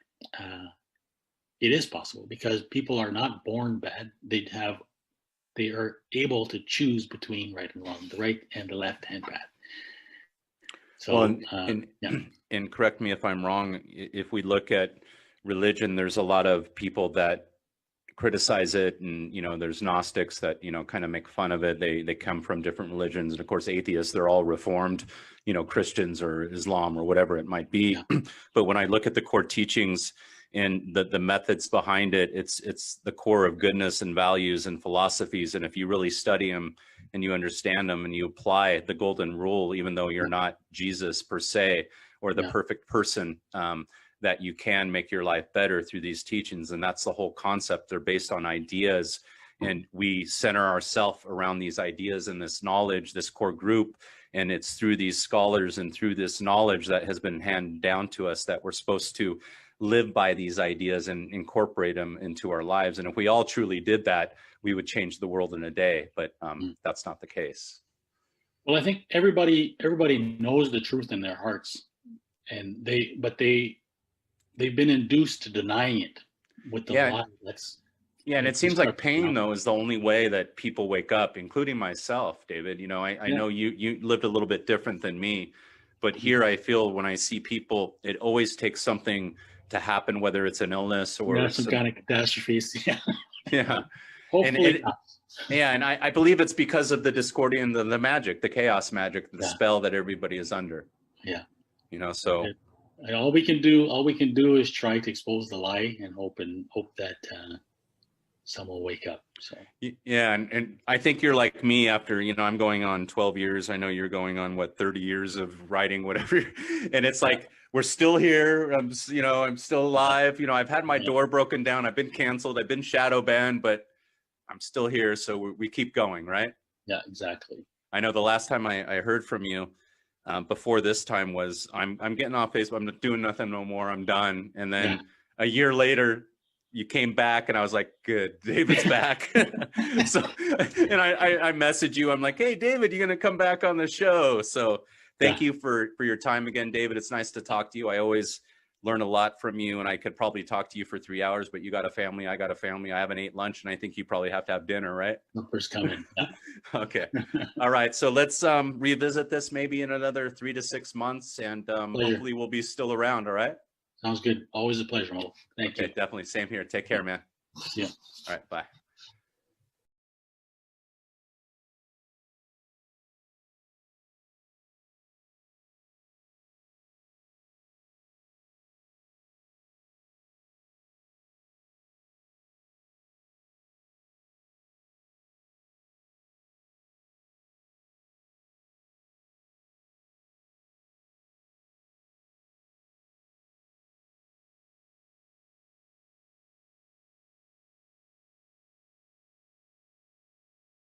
it is possible, because people are not born bad. They are able to choose between right and wrong, the right and the left-hand path. So, and correct me if I'm wrong, if we look at religion, there's a lot of people that criticize it, and there's Gnostics that kind of make fun of it. They come from different religions, and of course atheists, they're all reformed, Christians or Islam or whatever it might be. But when I look at the core teachings and the methods behind it, it's the core of goodness and values and philosophies. And if you really study them and you understand them and you apply the golden rule, even though you're not Jesus per se or the perfect person, that you can make your life better through these teachings. And that's the whole concept. They're based on ideas, and we center ourselves around these ideas and this knowledge, this core group. And it's through these scholars and through this knowledge that has been handed down to us that we're supposed to live by these ideas and incorporate them into our lives. And if we all truly did that, we would change the world in a day. But that's not the case. Well, I think everybody knows the truth in their hearts, and they've been induced to denying it with the lie. And it seems like pain, though, is the only way that people wake up, including myself, David. I know you lived a little bit different than me, but here I feel when I see people, it always takes something to happen, whether it's an illness or some kind of catastrophes. Yeah. Hopefully and I believe it's because of the discordian, the magic, the chaos magic, the spell that everybody is under. Yeah. So And all we can do is try to expose the lie and hope that some will wake up. So yeah, and I think you're like me after, I'm going on 12 years. I know you're going on what, 30 years of writing, whatever. And it's like, we're still here. I'm still alive. I've had my door broken down. I've been canceled. I've been shadow banned, but I'm still here. So we keep going, right? Yeah, exactly. I know the last time I heard from you before this time was, I'm getting off Facebook. I'm not doing nothing no more. I'm done. And then a year later, you came back and I was like, good, David's back. So, and I messaged you. I'm like, hey, David, you going to come back on the show? So thank you for your time again, David. It's nice to talk to you. I always learn a lot from you, and I could probably talk to you for 3 hours, but you got a family. I got a family. I haven't ate lunch, and I think you probably have to have dinner, right? Supper's coming. Yeah. Okay. All right. So let's revisit this maybe in another 3 to 6 months, and hopefully we'll be still around. All right. Sounds good. Always a pleasure, Mo. Thank you. Definitely. Same here. Take care, man. Yeah. All right. Bye.